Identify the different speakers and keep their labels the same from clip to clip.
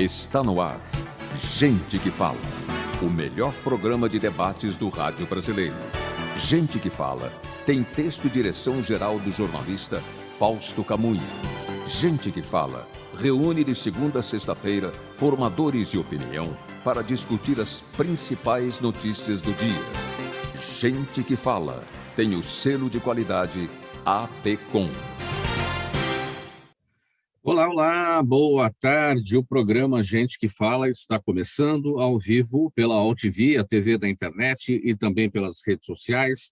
Speaker 1: Está no ar. Gente que Fala. O melhor programa de debates do rádio brasileiro. Gente que Fala tem texto e direção geral do jornalista Fausto Camunha. Gente que Fala reúne de segunda a sexta-feira formadores de opinião para discutir as principais notícias do dia. Gente que Fala tem o selo de qualidade APCOM.
Speaker 2: Olá, olá, boa tarde. O programa Gente que Fala está começando ao vivo pela AltV, a TV da internet e também pelas redes sociais.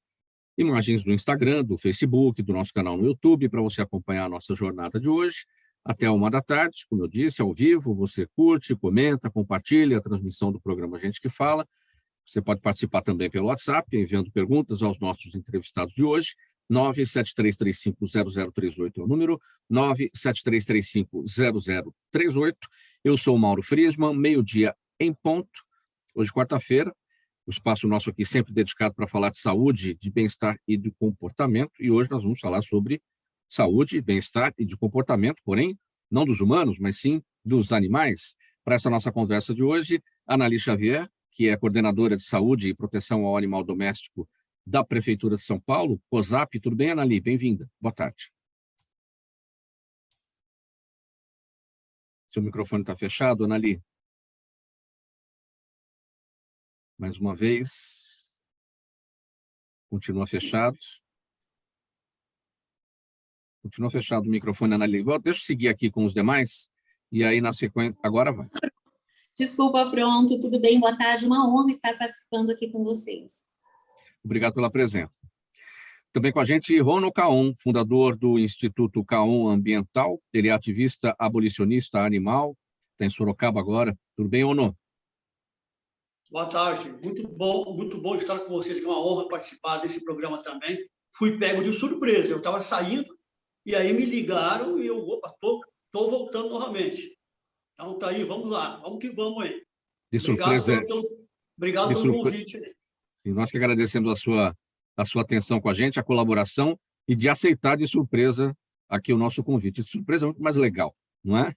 Speaker 2: Imagens do Instagram, do Facebook, do nosso canal no YouTube, para você acompanhar a nossa jornada de hoje. Até 13h, como eu disse, ao vivo, você curte, comenta, compartilha a transmissão do programa Gente que Fala. Você pode participar também pelo WhatsApp, enviando perguntas aos nossos entrevistados de hoje. 973350038 é o número, 973350038. Eu sou o Mauro Friesman, meio-dia em ponto. Hoje, quarta-feira, o espaço nosso aqui sempre dedicado para falar de saúde, de bem-estar e de comportamento. E hoje nós vamos falar sobre saúde, bem-estar e de comportamento, porém, não dos humanos, mas sim dos animais. Para essa nossa conversa de hoje, Anali Xavier, que é coordenadora de saúde e proteção ao animal doméstico da Prefeitura de São Paulo, COSAP. Tudo bem, Anali? Bem-vinda. Boa tarde. Seu microfone está fechado, Anali? Mais uma vez. Continua fechado. Continua fechado o microfone, Anali. Deixa eu seguir aqui com os demais, e aí na sequência... Agora vai.
Speaker 3: Desculpa, pronto. Tudo bem? Boa tarde. Uma honra estar participando aqui com vocês.
Speaker 2: Obrigado pela presença. Também com a gente, Rono Caon, fundador do Instituto Caon Ambiental. Ele é ativista abolicionista animal, está em Sorocaba agora. Tudo bem, Rono?
Speaker 4: Boa tarde. Muito bom estar com vocês. É uma honra participar desse programa também. Fui pego de surpresa. Eu estava saindo e aí me ligaram e eu, estou voltando novamente. Então, tá aí, vamos lá. Vamos que vamos aí.
Speaker 2: De surpresa.
Speaker 4: Obrigado pelo convite.
Speaker 2: E nós que agradecemos a sua atenção com a gente, a colaboração e de aceitar de surpresa aqui o nosso convite. De surpresa é muito mais legal, não é?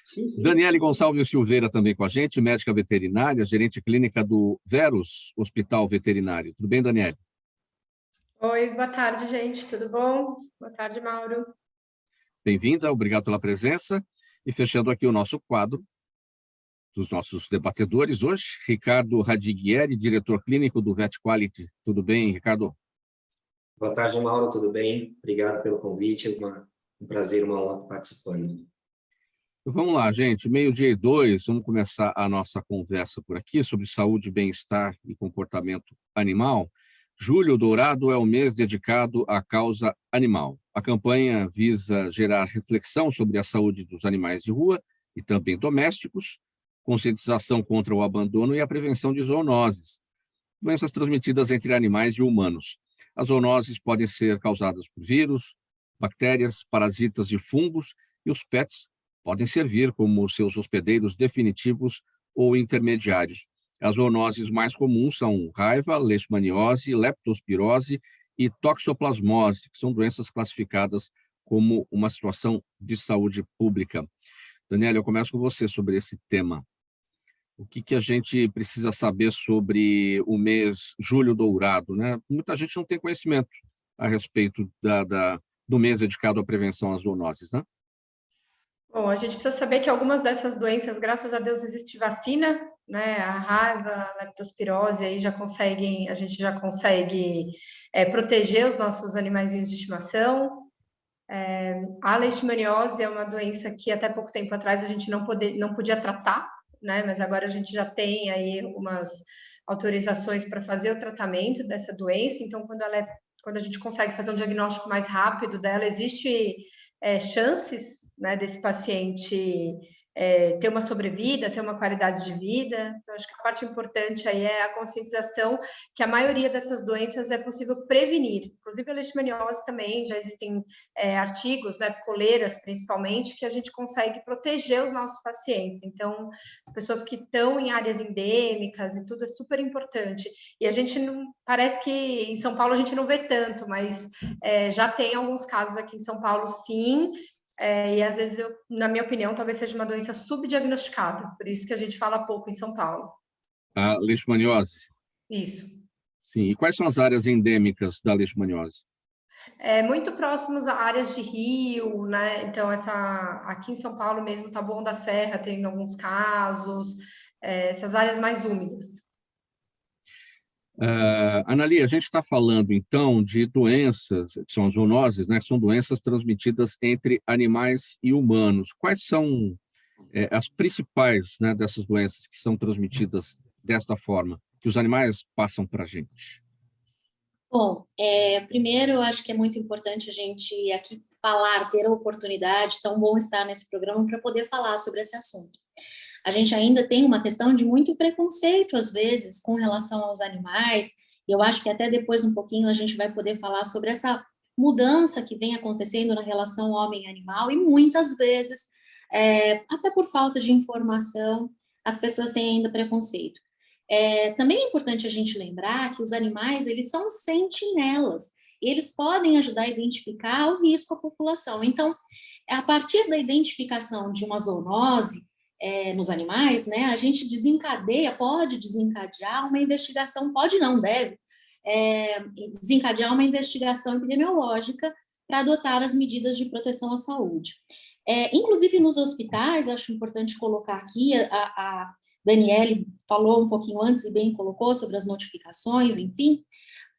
Speaker 4: Sim.
Speaker 2: Daniele Gonçalves Silveira também com a gente, médica veterinária, gerente clínica do Verus Hospital Veterinário. Tudo bem, Daniele?
Speaker 5: Oi, boa tarde, gente. Tudo bom? Boa tarde, Mauro.
Speaker 2: Bem-vinda, obrigado pela presença. E fechando aqui o nosso quadro dos nossos debatedores hoje, Ricardo Radiguieri, diretor clínico do Vet Quality. Tudo bem, Ricardo?
Speaker 6: Boa tarde, Mauro, tudo bem? Obrigado pelo convite, um prazer, uma honra participando.
Speaker 2: Vamos lá, gente, 12h02, vamos começar a nossa conversa por aqui sobre saúde, bem-estar e comportamento animal. Julho Dourado é o mês dedicado à causa animal. A campanha visa gerar reflexão sobre a saúde dos animais de rua e também domésticos, conscientização contra o abandono e a prevenção de zoonoses, doenças transmitidas entre animais e humanos. As zoonoses podem ser causadas por vírus, bactérias, parasitas e fungos, e os pets podem servir como seus hospedeiros definitivos ou intermediários. As zoonoses mais comuns são raiva, leishmaniose, leptospirose e toxoplasmose, que são doenças classificadas como uma situação de saúde pública. Daniela, eu começo com você sobre esse tema. O que a gente precisa saber sobre o mês Julho Dourado, né? Muita gente não tem conhecimento a respeito do mês dedicado à prevenção às zoonoses, né?
Speaker 5: Bom, a gente precisa saber que algumas dessas doenças, graças a Deus, existe vacina, né? A raiva, a leptospirose, aí a gente já consegue proteger os nossos animaizinhos de estimação. A leishmaniose é uma doença que até pouco tempo atrás a gente não podia tratar, né? Mas agora a gente já tem aí algumas autorizações para fazer o tratamento dessa doença. Então, quando a gente consegue fazer um diagnóstico mais rápido dela, existe chances, né, desse paciente ter uma sobrevida, ter uma qualidade de vida. Então, acho que a parte importante aí é a conscientização que a maioria dessas doenças é possível prevenir. Inclusive a leishmaniose também, já existem artigos, né, coleiras principalmente, que a gente consegue proteger os nossos pacientes. Então, as pessoas que estão em áreas endêmicas e tudo é super importante. E a gente não, parece que em São Paulo a gente não vê tanto, mas já tem alguns casos aqui em São Paulo, sim. e às vezes, na minha opinião, talvez seja uma doença subdiagnosticada, por isso que a gente fala pouco em São Paulo.
Speaker 2: A leishmaniose?
Speaker 5: Isso.
Speaker 2: Sim. E quais são as áreas endêmicas da leishmaniose?
Speaker 5: Muito próximos a áreas de rio, né? Então, aqui em São Paulo mesmo, Taboão da Serra tem alguns casos, essas áreas mais úmidas.
Speaker 2: Anali, a gente está falando, então, de doenças, que são as zoonoses, né? São doenças transmitidas entre animais e humanos. Quais são as principais, né, dessas doenças que são transmitidas desta forma, que os animais passam para a gente?
Speaker 3: Bom, primeiro eu acho que é muito importante a gente aqui falar, ter a oportunidade, tão bom estar nesse programa para poder falar sobre esse assunto. A gente ainda tem uma questão de muito preconceito, às vezes, com relação aos animais, e eu acho que até depois um pouquinho a gente vai poder falar sobre essa mudança que vem acontecendo na relação homem-animal, e muitas vezes, até por falta de informação, as pessoas têm ainda preconceito. Também é importante a gente lembrar que os animais, eles são sentinelas, e eles podem ajudar a identificar o risco à população. Então, a partir da identificação de uma zoonose nos animais, né, a gente pode desencadear uma investigação, pode não, deve, desencadear uma investigação epidemiológica para adotar as medidas de proteção à saúde. Inclusive nos hospitais, acho importante colocar aqui, a Daniele falou um pouquinho antes e bem colocou sobre as notificações, enfim,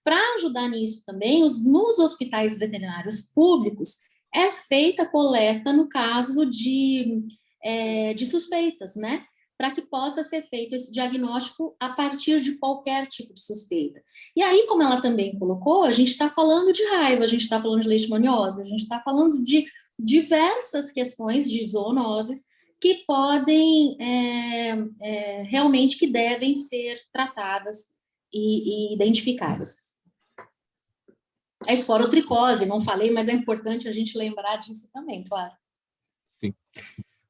Speaker 3: para ajudar nisso também, nos hospitais veterinários públicos é feita coleta no caso de suspeitas, né? Para que possa ser feito esse diagnóstico a partir de qualquer tipo de suspeita. E aí, como ela também colocou, a gente está falando de raiva, a gente está falando de leishmaniose, a gente está falando de diversas questões de zoonoses que podem, realmente, que devem ser tratadas e identificadas. A esporotricose, não falei, mas é importante a gente lembrar disso também, claro.
Speaker 2: Sim.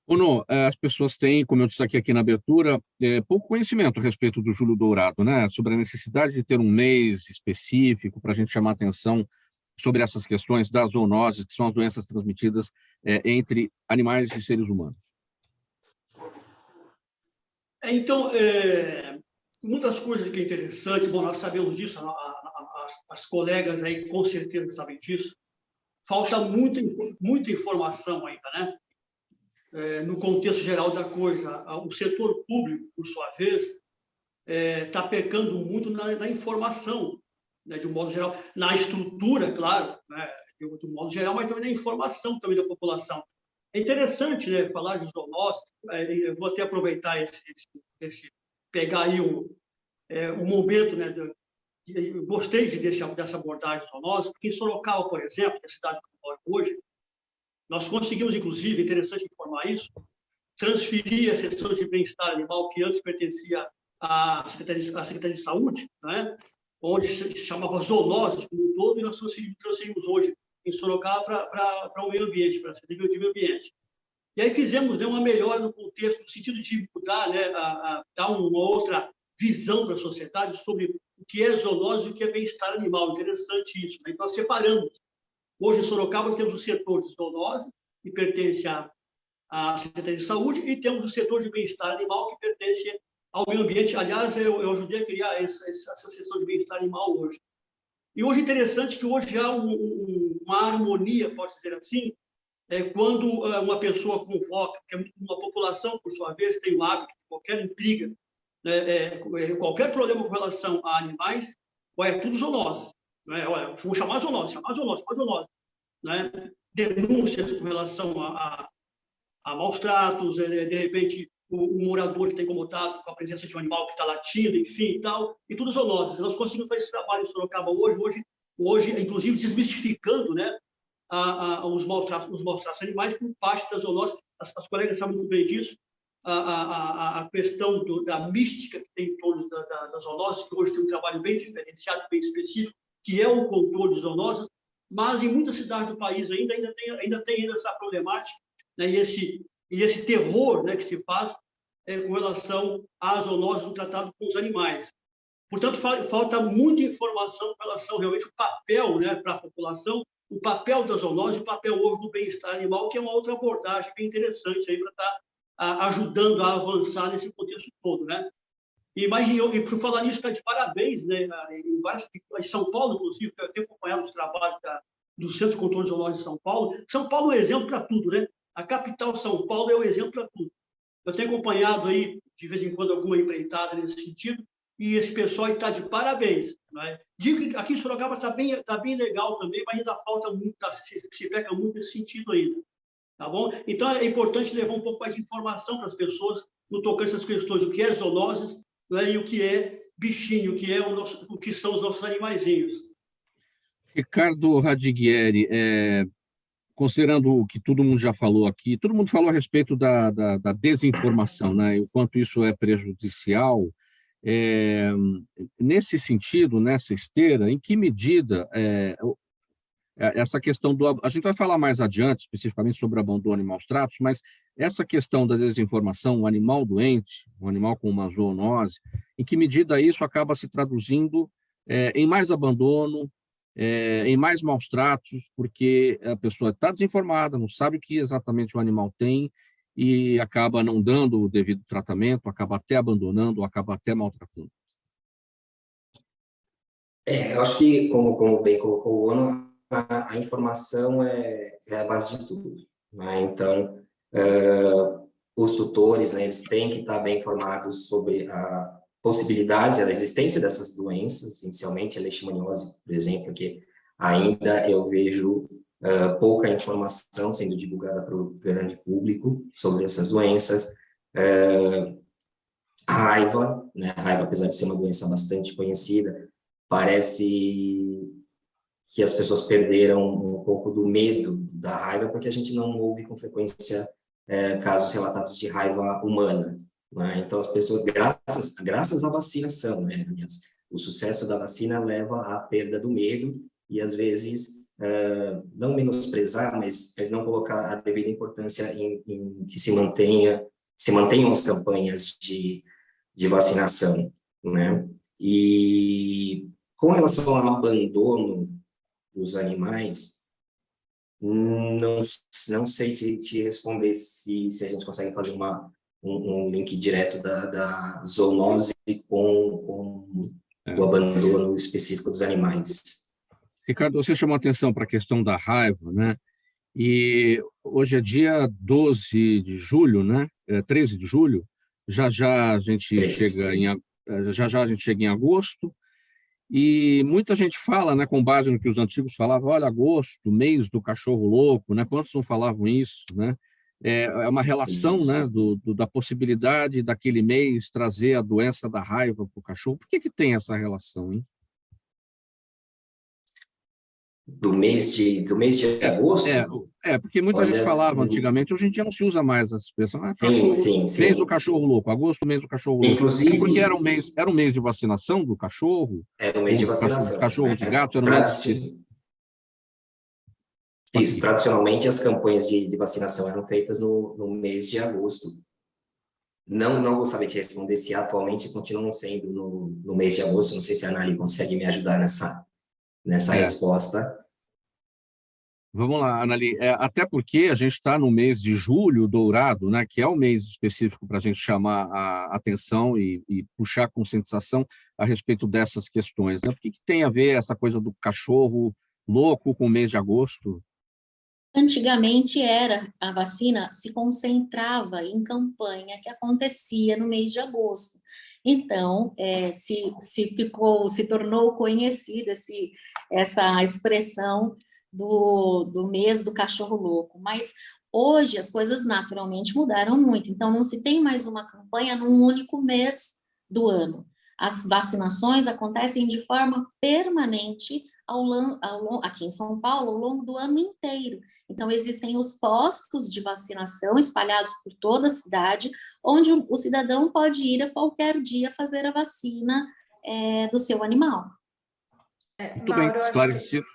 Speaker 2: Ono, as pessoas têm, como eu destaquei aqui na abertura, pouco conhecimento a respeito do Júlio Dourado, né? Sobre a necessidade de ter um mês específico para a gente chamar atenção sobre essas questões das zoonoses, que são as doenças transmitidas entre animais e seres humanos.
Speaker 4: Então, uma das coisas que é interessante, bom, nós sabemos disso, as colegas aí com certeza sabem disso, falta muita informação ainda, né? No contexto geral da coisa, o setor público, por sua vez, está pecando muito na informação, né, de um modo geral, na estrutura, claro, né, de um modo geral, mas também na informação também da população. É interessante, né, falar de zoonoses, eu vou até aproveitar pegar aí o momento, né, eu gostei dessa abordagem de zoonoses, porque em Sorocaba, por exemplo, que é a cidade que eu moro hoje, nós conseguimos, inclusive, interessante informar isso, transferir a seção de bem-estar animal que antes pertencia à Secretaria de Saúde, né, onde se chamava zoonoses como um todo, e nós transferimos hoje em Sorocaba para o meio ambiente, para a Secretaria de Meio Ambiente. E aí fizemos, né, uma melhora no contexto, no sentido de mudar, né, dar uma outra visão para a sociedade sobre o que é zoonose e o que é bem-estar animal. Interessante isso, né? Então, nós separamos. Hoje, em Sorocaba, temos o setor de zoonose, que pertence à Secretaria de Saúde, e temos o setor de bem-estar animal, que pertence ao meio ambiente. Aliás, eu ajudei a criar essa associação de bem-estar animal hoje. E hoje, interessante que hoje há uma harmonia, pode dizer assim, quando uma pessoa convoca, que uma população, por sua vez, tem o hábito, qualquer intriga, qualquer problema com relação a animais, é tudo zoonose. Olha, vou chamar zoonose, né? Denúncias com relação a maus tratos, de repente, o morador que está incomodado com a presença de um animal que está latindo, enfim, e tal, e tudo zoonoses. Nós conseguimos fazer esse trabalho em Sorocaba hoje, inclusive desmistificando, né, os maus tratos animais por parte das zoonoses. As colegas sabem muito bem disso. A questão da mística que tem em torno das zoonoses, que hoje tem um trabalho bem diferenciado, bem específico, que é o controle de zoonoses, mas em muitas cidades do país ainda tem essa problemática, né, e esse terror, né, que se faz com relação às zoonoses no tratado com os animais. Portanto, falta muita informação com relação realmente ao papel, né, para a população o papel da zoonose, o papel hoje do bem-estar animal, que é uma outra abordagem bem interessante aí para estar ajudando a avançar nesse contexto todo, né? E por falar nisso, está de parabéns, né? Em São Paulo, inclusive, eu tenho acompanhado os trabalhos do Centro de Controle de Zoonose de São Paulo. São Paulo é um exemplo para tudo, né? A capital São Paulo é um exemplo para tudo. Eu tenho acompanhado aí, de vez em quando, alguma empreitada nesse sentido, e esse pessoal está de parabéns. Né? Digo que aqui em Sorocaba está bem legal também, mas ainda falta muito, se peca muito nesse sentido ainda. Tá bom? Então, é importante levar um pouco mais de informação para as pessoas no tocante a essas questões, o que é zoonoses, né, e o que é bichinho, o que são os nossos animaizinhos.
Speaker 2: Ricardo Radiguieri, considerando o que todo mundo já falou aqui, todo mundo falou a respeito da desinformação, né, e o quanto isso é prejudicial. Nesse sentido, nessa esteira, em que medida essa questão a gente vai falar mais adiante, especificamente sobre abandono e maus tratos, mas essa questão da desinformação, o animal doente, o animal com uma zoonose, em que medida isso acaba se traduzindo em mais abandono, em mais maus tratos, porque a pessoa está desinformada, não sabe o que exatamente o animal tem e acaba não dando o devido tratamento, acaba até abandonando, acaba até maltratando.
Speaker 6: Eu acho que, como bem colocou o Ono, a informação é a base de tudo. Né? Então, os tutores, né, eles têm que estar bem informados sobre a possibilidade, a existência dessas doenças, inicialmente a leishmaniose, por exemplo, que ainda eu vejo pouca informação sendo divulgada para o grande público sobre essas doenças. A raiva, né? A raiva, apesar de ser uma doença bastante conhecida, parece que as pessoas perderam um pouco do medo da raiva, porque a gente não ouve com frequência casos relatados de raiva humana. Né? Então, as pessoas, graças à vacinação, né? O sucesso da vacina leva à perda do medo e, às vezes, não menosprezar, mas não colocar a devida importância em que se mantenham as campanhas de vacinação. Né? E, com relação ao abandono dos animais, não sei te responder se a gente consegue fazer um link direto da zoonose com o abandono específico dos animais.
Speaker 2: Ricardo, você chamou a atenção para a questão da raiva, né? E hoje é dia 12 de julho, né? 13 de julho, já a gente chega em agosto. E muita gente fala, né, com base no que os antigos falavam, olha, agosto, mês do cachorro louco, né? Quantos não falavam isso, né? É uma relação, né, da possibilidade daquele mês trazer a doença da raiva para o cachorro. Por que tem essa relação, hein?
Speaker 6: Do mês de agosto?
Speaker 2: Porque muita gente falava antigamente, hoje em dia não se usa mais essa expressão.
Speaker 6: Sim.
Speaker 2: Mês do cachorro louco, agosto, mês do cachorro louco.
Speaker 6: Inclusive,
Speaker 2: porque era um mês de vacinação do cachorro.
Speaker 6: Era um mês de vacinação.
Speaker 2: Dos cachorros e gatos, era um mês
Speaker 6: Isso, tradicionalmente as campanhas de vacinação eram feitas no mês de agosto. Não vou saber te responder se atualmente continuam sendo no mês de agosto. Não sei se a Anali consegue me ajudar nessa resposta.
Speaker 2: Vamos lá, Anali. Até porque a gente está no mês de julho dourado, né, que é o mês específico para a gente chamar a atenção e puxar a conscientização a respeito dessas questões. Né? Por que tem a ver essa coisa do cachorro louco com o mês de agosto?
Speaker 3: Antigamente a vacina se concentrava em campanha que acontecia no mês de agosto. Então, se tornou conhecida essa expressão do mês do cachorro louco. Mas hoje as coisas naturalmente mudaram muito. Então, não se tem mais uma campanha num único mês do ano. As vacinações acontecem de forma permanente aqui em São Paulo, ao longo do ano inteiro. Então, existem os postos de vacinação espalhados por toda a cidade, onde o cidadão pode ir a qualquer dia fazer a vacina do seu animal.
Speaker 2: Muito bem, esclarecido.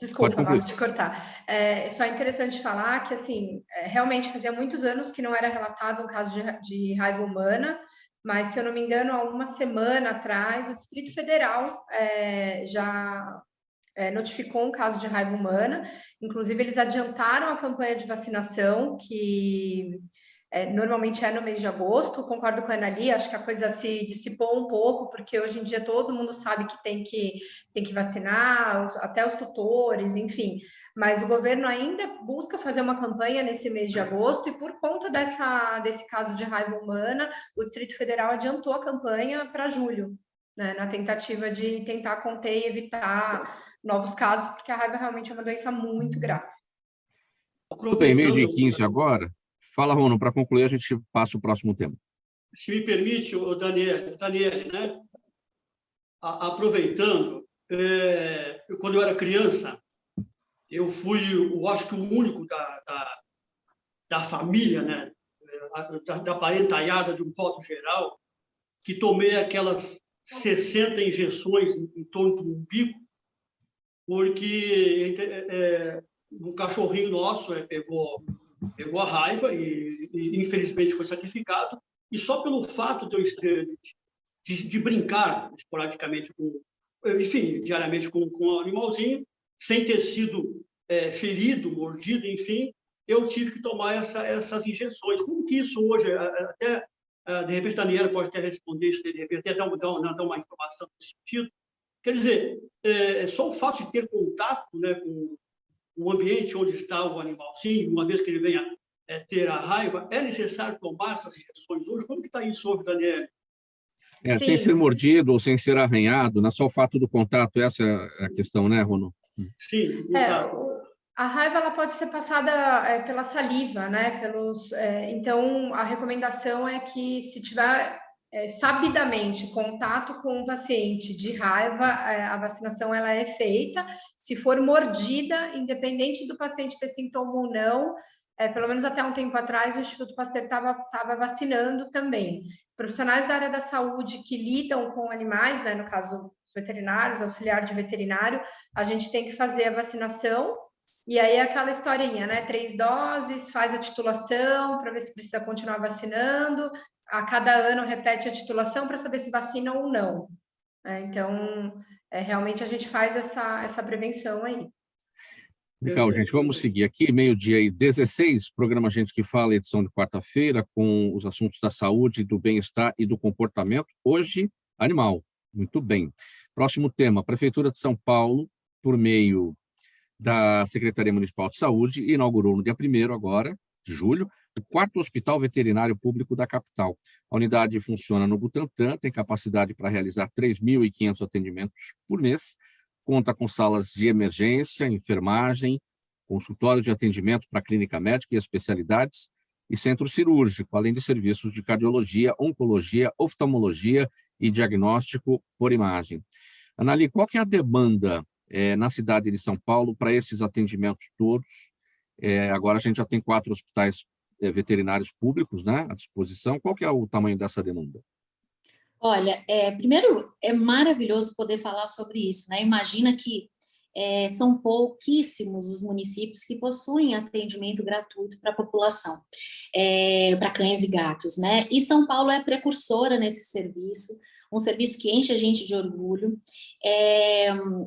Speaker 5: Desculpa, Mauro, te cortar. Só é interessante falar que, assim, realmente fazia muitos anos que não era relatado um caso de raiva humana, mas, se eu não me engano, há uma semana atrás, o Distrito Federal já notificou um caso de raiva humana. Inclusive, eles adiantaram a campanha de vacinação, que normalmente no mês de agosto. Concordo com a Anali, acho que a coisa se dissipou um pouco, porque hoje em dia todo mundo sabe que tem que vacinar, até os tutores, enfim. Mas o governo ainda busca fazer uma campanha nesse mês de agosto, e por conta desse caso de raiva humana, o Distrito Federal adiantou a campanha para julho, né, na tentativa de tentar conter e evitar novos casos, porque a raiva realmente é uma doença muito grave.
Speaker 2: Tudo bem, 12h15 agora. Fala, Rono, para concluir, a gente passa o próximo tema.
Speaker 4: Se me permite, Daniel, né? Aproveitando, quando eu era criança, eu fui, eu acho que o único da família, né? Da parentalhada, de um modo geral, que tomei aquelas 60 injeções em torno do umbigo, porque um cachorrinho nosso pegou a raiva e infelizmente foi sacrificado, e só pelo fato de brincar esporadicamente diariamente com um animalzinho, sem ter sido ferido, mordido, enfim, eu tive que tomar essas injeções. Como que isso hoje, até de repente a Daniela pode até responder isso, de repente até dar uma informação nesse sentido. Quer dizer, só o fato de ter contato, né, com o ambiente onde está o animalzinho, uma vez que ele venha ter a raiva, é necessário tomar essas injeções hoje? Como que está isso hoje, Daniela?
Speaker 2: Sem ser mordido ou sem ser arranhado, não é só o fato do contato, essa é a questão, né, Rono?
Speaker 4: Sim.
Speaker 5: A raiva ela pode ser passada pela saliva, né? Então, a recomendação é que, se tiver sabidamente contato com um paciente de raiva, a vacinação ela é feita. Se for mordida, independente do paciente ter sintoma ou não, pelo menos até um tempo atrás, o Instituto Pasteur estava vacinando também. Profissionais da área da saúde que lidam com animais, né, no caso, os veterinários, auxiliar de veterinário, a gente tem que fazer a vacinação, e aí é aquela historinha, né, 3 doses, faz a titulação para ver se precisa continuar vacinando, a cada ano repete a titulação para saber se vacina ou não. Então, realmente a gente faz essa prevenção aí.
Speaker 2: Legal, gente. Vamos seguir aqui, 12h16, programa Gente que Fala, edição de quarta-feira, com os assuntos da saúde, do bem-estar e do comportamento. Hoje, animal. Muito bem. Próximo tema, Prefeitura de São Paulo, por meio da Secretaria Municipal de Saúde, inaugurou no dia 1º agora, de julho, o 4º Hospital Veterinário Público da capital. A unidade funciona no Butantã, tem capacidade para realizar 3.500 atendimentos por mês, conta com salas de emergência, enfermagem, consultório de atendimento para clínica médica e especialidades, e centro cirúrgico, além de serviços de cardiologia, oncologia, oftalmologia e diagnóstico por imagem. Anali, qual que é a demanda na cidade de São Paulo para esses atendimentos todos? Agora a gente já tem 4 hospitais veterinários públicos, né, à disposição. Qual que é o tamanho dessa demanda?
Speaker 3: Olha, primeiro, é maravilhoso poder falar sobre isso, né? Imagina que são pouquíssimos os municípios que possuem atendimento gratuito para a população, para cães e gatos, né? E São Paulo é precursora nesse serviço, um serviço que enche a gente de orgulho,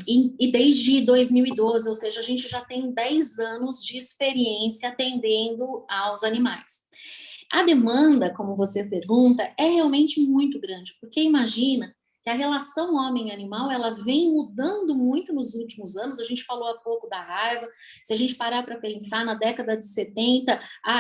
Speaker 3: e desde 2012, ou seja, a gente já tem 10 anos de experiência atendendo aos animais. A demanda, como você pergunta, é realmente muito grande, porque imagina que a relação homem-animal, ela vem mudando muito nos últimos anos. A gente falou há pouco da raiva. Se a gente parar para pensar na década de 70,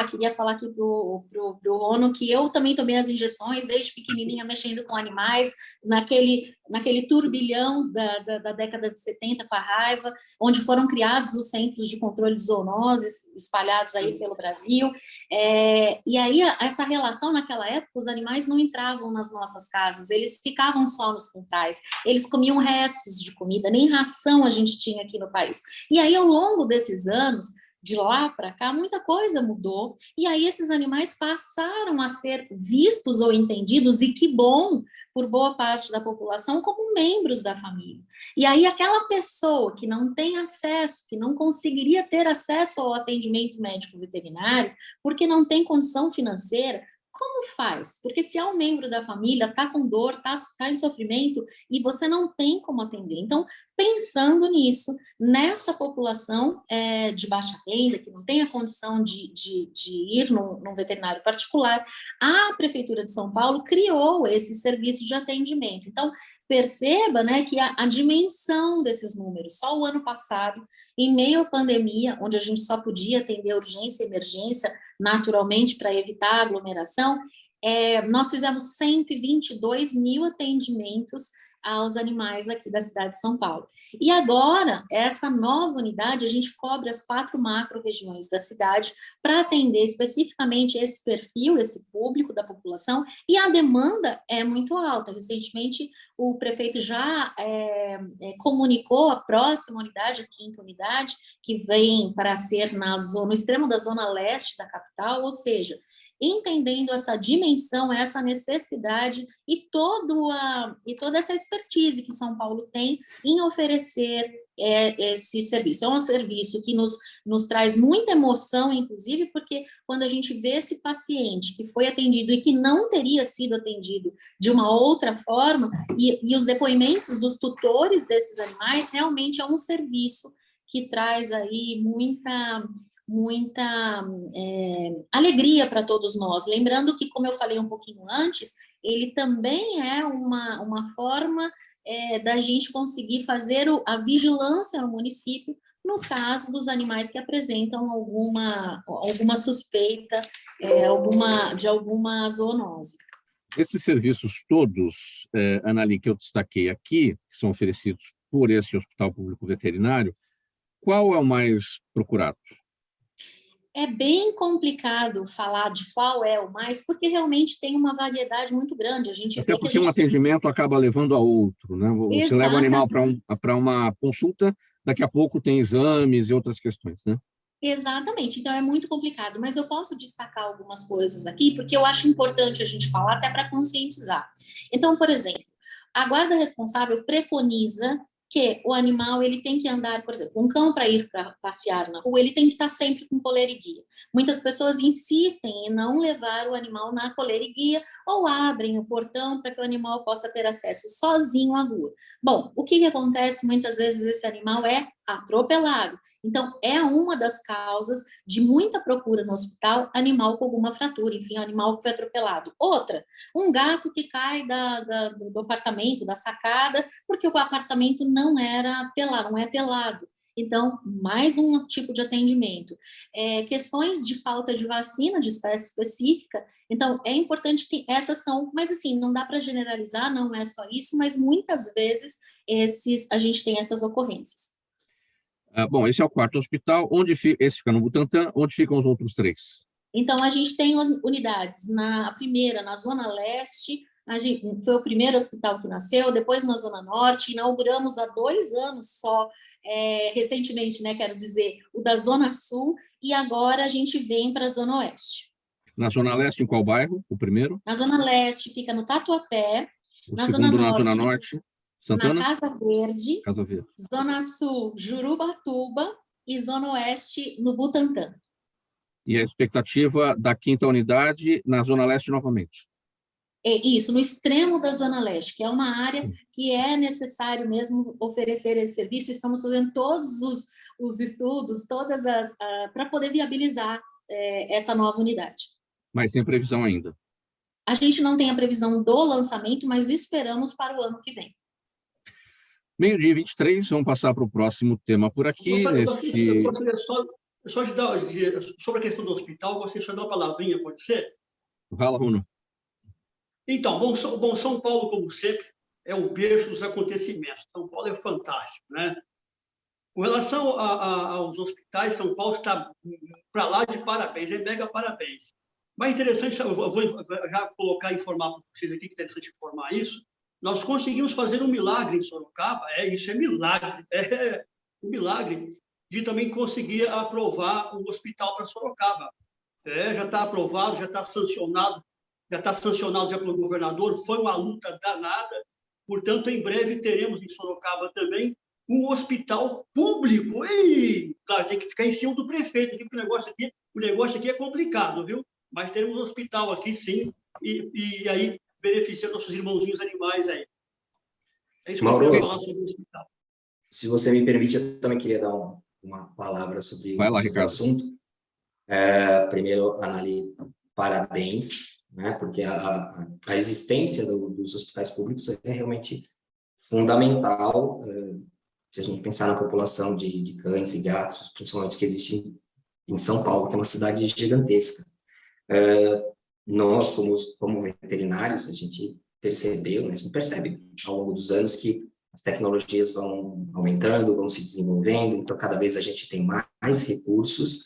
Speaker 3: queria falar aqui pro Rono que eu também tomei as injeções desde pequenininha, mexendo com animais, naquele turbilhão da década de 70 com a raiva, onde foram criados os centros de controle de zoonoses espalhados aí pelo Brasil. E aí, essa relação naquela época, os animais não entravam nas nossas casas, eles ficavam só nos quintais, eles comiam restos de comida, nem ração a gente tinha aqui no país. E aí, ao longo desses anos, de lá para cá, muita coisa mudou, e aí esses animais passaram a ser vistos ou entendidos, e que bom, por boa parte da população, como membros da família. E aí aquela pessoa que não tem acesso, que não conseguiria ter acesso ao atendimento médico veterinário, porque não tem condição financeira, como como faz? Porque se é um membro da família, está com dor, está em sofrimento, e você não tem como atender. Então, pensando nisso, nessa população de baixa renda, que não tem a condição de ir num veterinário particular, a Prefeitura de São Paulo criou esse serviço de atendimento. Então, perceba, né, que a dimensão desses números, só o ano passado, em meio à pandemia, onde a gente só podia atender urgência e emergência, naturalmente, para evitar a aglomeração, nós fizemos 122 mil atendimentos aos animais aqui da cidade de São Paulo. E agora, essa nova unidade, a gente cobre as 4 macro-regiões da cidade para atender especificamente esse perfil, esse público da população, e a demanda é muito alta. Recentemente, o prefeito já comunicou a próxima unidade, a 5ª unidade, que vem para ser no extremo da zona leste da capital, ou seja, entendendo essa dimensão, essa necessidade e toda essa expertise que São Paulo tem em oferecer esse serviço. É um serviço que nos traz muita emoção, inclusive, porque quando a gente vê esse paciente que foi atendido e que não teria sido atendido de uma outra forma, e os depoimentos dos tutores desses animais, realmente é um serviço que traz aí muita alegria para todos nós. Lembrando que, como eu falei um pouquinho antes, ele também é uma forma da gente conseguir fazer a vigilância no município, no caso dos animais que apresentam alguma suspeita de alguma zoonose.
Speaker 2: Esses serviços todos, Annaly, que eu destaquei aqui, que são oferecidos por esse Hospital Público Veterinário, qual é o mais procurado?
Speaker 3: É bem complicado falar de qual é o mais, porque realmente tem uma variedade muito grande.
Speaker 2: Até porque um atendimento acaba levando a outro, né? Você leva o animal para uma consulta, daqui a pouco tem exames e outras questões, né?
Speaker 3: Exatamente, então é muito complicado, mas eu posso destacar algumas coisas aqui, porque eu acho importante a gente falar até para conscientizar. Então, por exemplo, a guarda responsável preconiza que o animal ele tem que andar, por exemplo, um cão para ir para passear na rua, ele tem que estar sempre com coleira e guia. Muitas pessoas insistem em não levar o animal na coleira e guia ou abrem o portão para que o animal possa ter acesso sozinho à rua. Bom, o que acontece? Muitas vezes esse animal é atropelado. Então, é uma das causas de muita procura no hospital, animal com alguma fratura, enfim, animal que foi atropelado. Outra, um gato que cai do apartamento, da sacada, porque o apartamento não é telado. Então, mais um tipo de atendimento. Questões de falta de vacina de espécie específica, então, é importante que essas são, mas assim, não dá para generalizar, não é só isso, mas muitas vezes a gente tem essas ocorrências.
Speaker 2: Bom, esse é o 4º hospital, esse fica no Butantã, onde ficam os outros 3?
Speaker 3: Então, a gente tem unidades, a primeira, na Zona Leste, foi o primeiro hospital que nasceu, depois na Zona Norte, inauguramos há 2 anos só, recentemente, né, quero dizer, o da Zona Sul, e agora a gente vem para a Zona Oeste.
Speaker 2: Na Zona Leste, em qual bairro, o primeiro?
Speaker 3: Na Zona Leste fica no Tatuapé,
Speaker 2: na Zona Norte, Santana?
Speaker 3: Na Casa Verde,
Speaker 2: Casa Verde.
Speaker 3: Zona Sul, Jurubatuba, e Zona Oeste, no Butantã.
Speaker 2: E a expectativa da 5ª unidade na Zona Leste novamente?
Speaker 3: Isso, no extremo da Zona Leste, que é uma área que é necessário mesmo oferecer esse serviço. Estamos fazendo todos os estudos, para poder viabilizar essa nova unidade.
Speaker 2: Mas sem previsão ainda?
Speaker 3: A gente não tem a previsão do lançamento, mas esperamos para o ano que vem.
Speaker 2: 12h23, 23, vamos passar para o próximo tema por aqui.
Speaker 4: Eu gostaria só de dar, sobre a questão do hospital, eu gostaria só de dar uma palavrinha, pode ser?
Speaker 2: Fala, Bruno.
Speaker 4: Então, bom, São Paulo, como sempre, é o berço dos acontecimentos. São Paulo é fantástico, né? Com relação aos hospitais, São Paulo está para lá de parabéns, mega parabéns. Mas interessante, eu vou já colocar, informar para vocês aqui, que é interessante informar isso, nós conseguimos fazer um milagre em Sorocaba, isso é milagre, um milagre de também conseguir aprovar um hospital para Sorocaba. Já está aprovado, já está sancionado já pelo governador, foi uma luta danada, portanto, em breve teremos em Sorocaba também um hospital público. E, claro, tem que ficar em cima do prefeito, porque o negócio aqui é complicado, viu? Mas teremos um hospital aqui, sim, e aí beneficiando nossos irmãozinhos animais aí. É isso que
Speaker 6: Mauro,
Speaker 4: eu quero falar sobre o hospital.
Speaker 6: se você me permite, eu também queria dar uma palavra sobre o
Speaker 2: Ricardo.
Speaker 6: assunto. Primeiro, Anali, parabéns, né, porque a existência dos hospitais públicos é realmente fundamental, se a gente pensar na população de cães e gatos, principalmente que existe em São Paulo, que é uma cidade gigantesca. Nós, como veterinários, a gente percebeu, né, a gente percebe ao longo dos anos que as tecnologias vão aumentando, vão se desenvolvendo, então cada vez a gente tem mais recursos,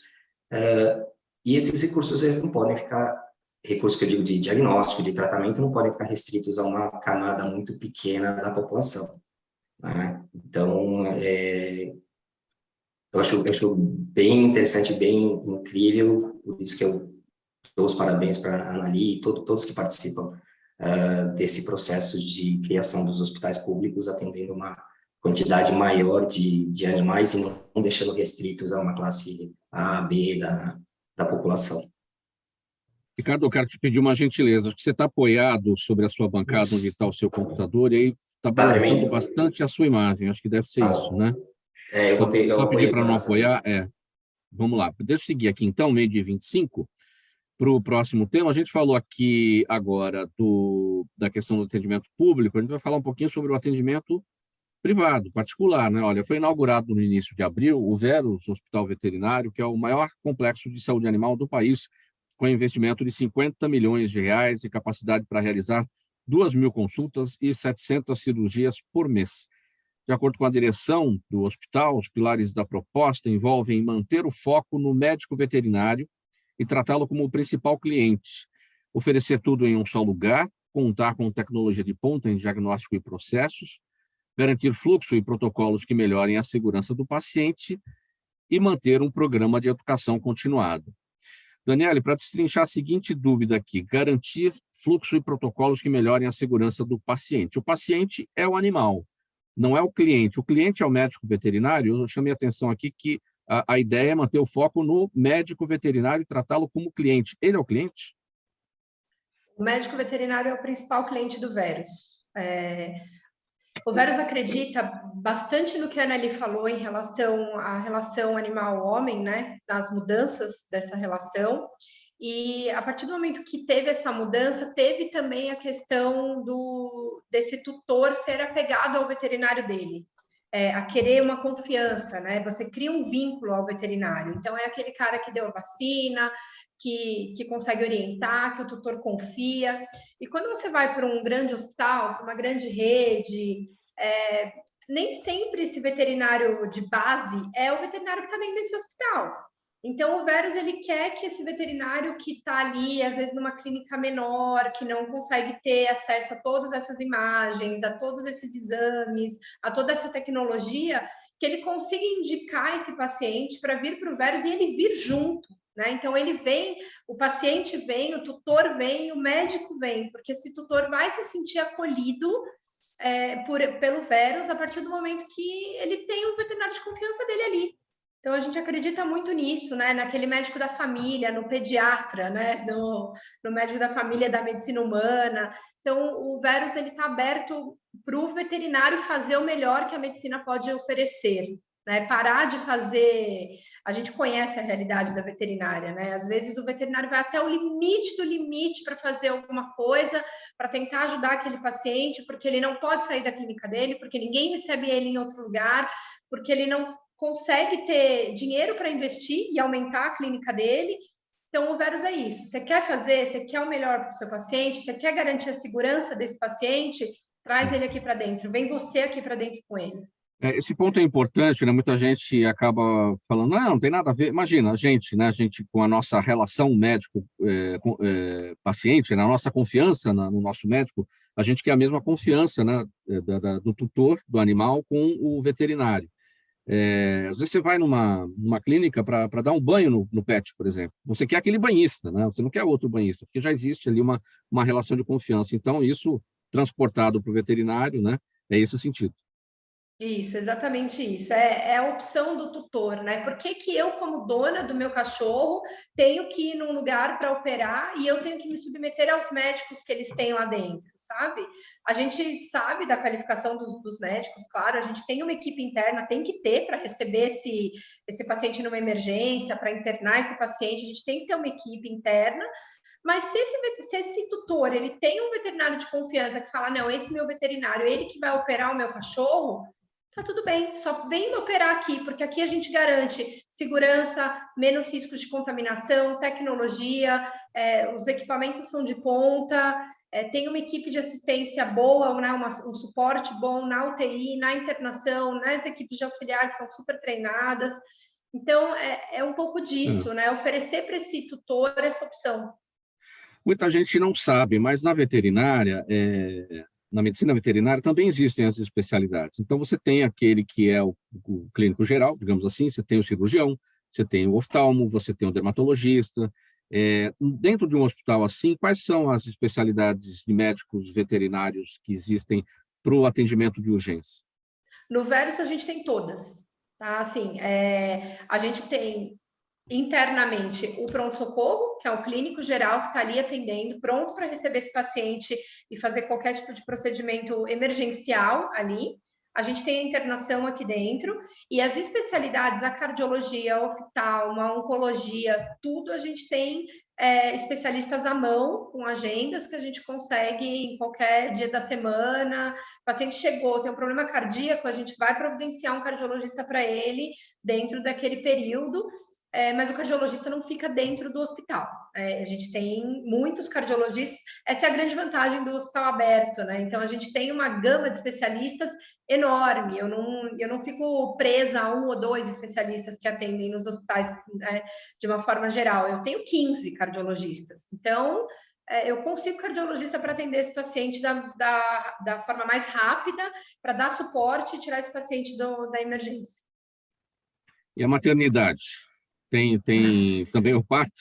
Speaker 6: e esses recursos eles não podem ficar, recursos que eu digo de diagnóstico, de tratamento, não podem ficar restritos a uma camada muito pequena da população, né? Então, eu acho bem interessante, bem incrível, por isso que eu dou os parabéns para a Anali e todos que participam desse processo de criação dos hospitais públicos, atendendo uma quantidade maior de animais e não deixando restritos a uma classe A, B da população.
Speaker 2: Ricardo, eu quero te pedir uma gentileza. Acho que você está apoiado sobre a sua bancada, onde está o seu computador, e aí está balançando bastante a sua imagem. Acho que deve ser isso, né? Só pedir para não apoiar. Vamos lá. Deixa eu seguir aqui, então, 12h25, para o próximo tema. A gente falou aqui agora da questão do atendimento público, a gente vai falar um pouquinho sobre o atendimento privado, particular, né? Olha, foi inaugurado no início de abril o Veros Hospital Veterinário, que é o maior complexo de saúde animal do país, com investimento de R$50 milhões e capacidade para realizar 2.000 consultas e 700 cirurgias por mês. De acordo com a direção do hospital, os pilares da proposta envolvem manter o foco no médico veterinário e tratá-lo como o principal cliente, oferecer tudo em um só lugar, contar com tecnologia de ponta em diagnóstico e processos, garantir fluxo e protocolos que melhorem a segurança do paciente e manter um programa de educação continuada. Daniele, para destrinchar a seguinte dúvida aqui, garantir fluxo e protocolos que melhorem a segurança do paciente. O paciente é o animal, não é o cliente. O cliente é o médico veterinário. Eu chamei a atenção aqui que a ideia é manter o foco no médico veterinário e tratá-lo como cliente. Ele é o cliente?
Speaker 5: O médico veterinário é o principal cliente do Veros. O Veros acredita bastante no que a Anali falou em relação à relação animal-homem, né? Nas mudanças dessa relação. E a partir do momento que teve essa mudança, teve também a questão desse tutor ser apegado ao veterinário dele. A querer uma confiança, né? Você cria um vínculo ao veterinário. Então, é aquele cara que deu a vacina, que consegue orientar, que o tutor confia. E quando você vai para um grande hospital, para uma grande rede, nem sempre esse veterinário de base é o veterinário que está dentro desse hospital. Então, o Veros, ele quer que esse veterinário que está ali, às vezes numa clínica menor, que não consegue ter acesso a todas essas imagens, a todos esses exames, a toda essa tecnologia, que ele consiga indicar esse paciente para vir para o Veros e ele vir junto, né? Então, ele vem, o paciente vem, o tutor vem, o médico vem, porque esse tutor vai se sentir acolhido pelo Veros a partir do momento que ele tem o veterinário de confiança dele ali. Então, a gente acredita muito nisso, né? Naquele médico da família, no pediatra, né? No médico da família da medicina humana. Então, o Veros está aberto para o veterinário fazer o melhor que a medicina pode oferecer, né? Parar de fazer... A gente conhece a realidade da veterinária, né? Às vezes, o veterinário vai até o limite do limite para fazer alguma coisa, para tentar ajudar aquele paciente, porque ele não pode sair da clínica dele, porque ninguém recebe ele em outro lugar, porque ele não consegue ter dinheiro para investir e aumentar a clínica dele. Então, o Veros é isso. Você quer fazer, você quer o melhor para o seu paciente, você quer garantir a segurança desse paciente, traz ele aqui para dentro, vem você aqui para dentro com ele.
Speaker 2: Esse ponto é importante, né? Muita gente acaba falando, não tem nada a ver. Imagina, a gente com a nossa relação médico-paciente, na nossa confiança no nosso médico, a gente quer a mesma confiança, né, do tutor, do animal, com o veterinário. Às vezes você vai numa clínica para dar um banho no pet, por exemplo. Você quer aquele banhista, né? Você não quer outro banhista, porque já existe ali uma relação de confiança. Então, isso transportado para o veterinário, né? É esse o sentido.
Speaker 5: Isso, exatamente isso. É a opção do tutor, né? Por que que eu, como dona do meu cachorro, tenho que ir num lugar para operar e eu tenho que me submeter aos médicos que eles têm lá dentro, sabe? A gente sabe da qualificação dos médicos, claro, a gente tem uma equipe interna, tem que ter para receber esse paciente numa emergência, para internar esse paciente, a gente tem que ter uma equipe interna. Mas se esse tutor ele tem um veterinário de confiança que fala, não, esse meu veterinário, ele que vai operar o meu cachorro, tá tudo bem, só vem me operar aqui, porque aqui a gente garante segurança, menos riscos de contaminação, tecnologia, os equipamentos são de ponta, tem uma equipe de assistência boa, né, um suporte bom na UTI, na internação, nas equipes de auxiliar que são super treinadas. Então, é um pouco disso, né? Oferecer para esse tutor essa opção.
Speaker 2: Muita gente não sabe, mas na veterinária, na medicina veterinária também existem as especialidades. Então, você tem aquele que é o clínico geral, digamos assim, você tem o cirurgião, você tem o oftalmo, você tem o dermatologista. Dentro de um hospital assim, quais são as especialidades de médicos veterinários que existem para o atendimento de urgência?
Speaker 5: No Verus, a gente tem todas, tá? Assim, a gente tem internamente o pronto-socorro, que é o clínico geral que está ali atendendo, pronto para receber esse paciente e fazer qualquer tipo de procedimento emergencial ali. A gente tem a internação aqui dentro e as especialidades, a cardiologia, a oftalmo, a oncologia, tudo a gente tem especialistas à mão, com agendas que a gente consegue em qualquer dia da semana. O paciente chegou, tem um problema cardíaco, a gente vai providenciar um cardiologista para ele dentro daquele período. Mas o cardiologista não fica dentro do hospital. A gente tem muitos cardiologistas, essa é a grande vantagem do hospital aberto, né? Então, a gente tem uma gama de especialistas enorme, eu não fico presa a 1 ou 2 especialistas que atendem nos hospitais, né, de uma forma geral, eu tenho 15 cardiologistas, então eu consigo cardiologista para atender esse paciente da forma mais rápida, para dar suporte e tirar esse paciente da emergência.
Speaker 2: E a maternidade? Tem também o parto?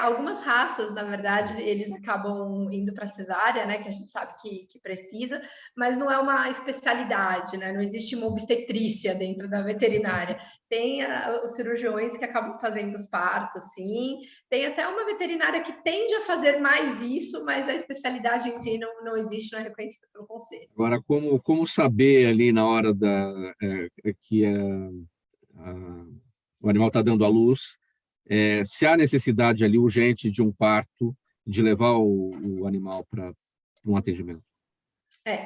Speaker 5: Algumas raças, na verdade, eles acabam indo para cesárea, né? Que a gente sabe que precisa, mas não é uma especialidade, né? Não existe uma obstetrícia dentro da veterinária. Tem os cirurgiões que acabam fazendo os partos, sim. Tem até uma veterinária que tende a fazer mais isso, mas a especialidade em si não existe, não é reconhecida pelo conselho.
Speaker 2: Agora, como saber ali na hora que o animal está dando à luz, se há necessidade ali urgente de um parto, de levar o animal para um atendimento?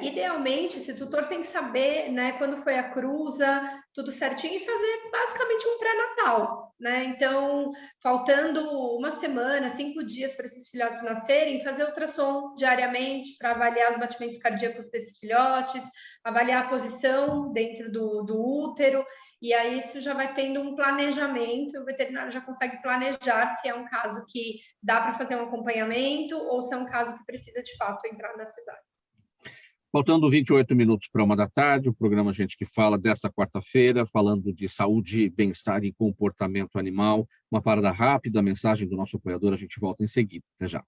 Speaker 5: Idealmente, esse tutor tem que saber, né, quando foi a cruza, tudo certinho, e fazer basicamente um pré-natal, né? Então, faltando uma semana, 5 dias para esses filhotes nascerem, fazer ultrassom diariamente para avaliar os batimentos cardíacos desses filhotes, avaliar a posição dentro do útero, e aí isso já vai tendo um planejamento, e o veterinário já consegue planejar se é um caso que dá para fazer um acompanhamento ou se é um caso que precisa, de fato, entrar na cesárea.
Speaker 2: Faltando 28 minutos para 1h da tarde, o programa Gente que Fala desta quarta-feira, falando de saúde, bem-estar e comportamento animal. Uma parada rápida, a mensagem do nosso apoiador, a gente volta em seguida. Até já.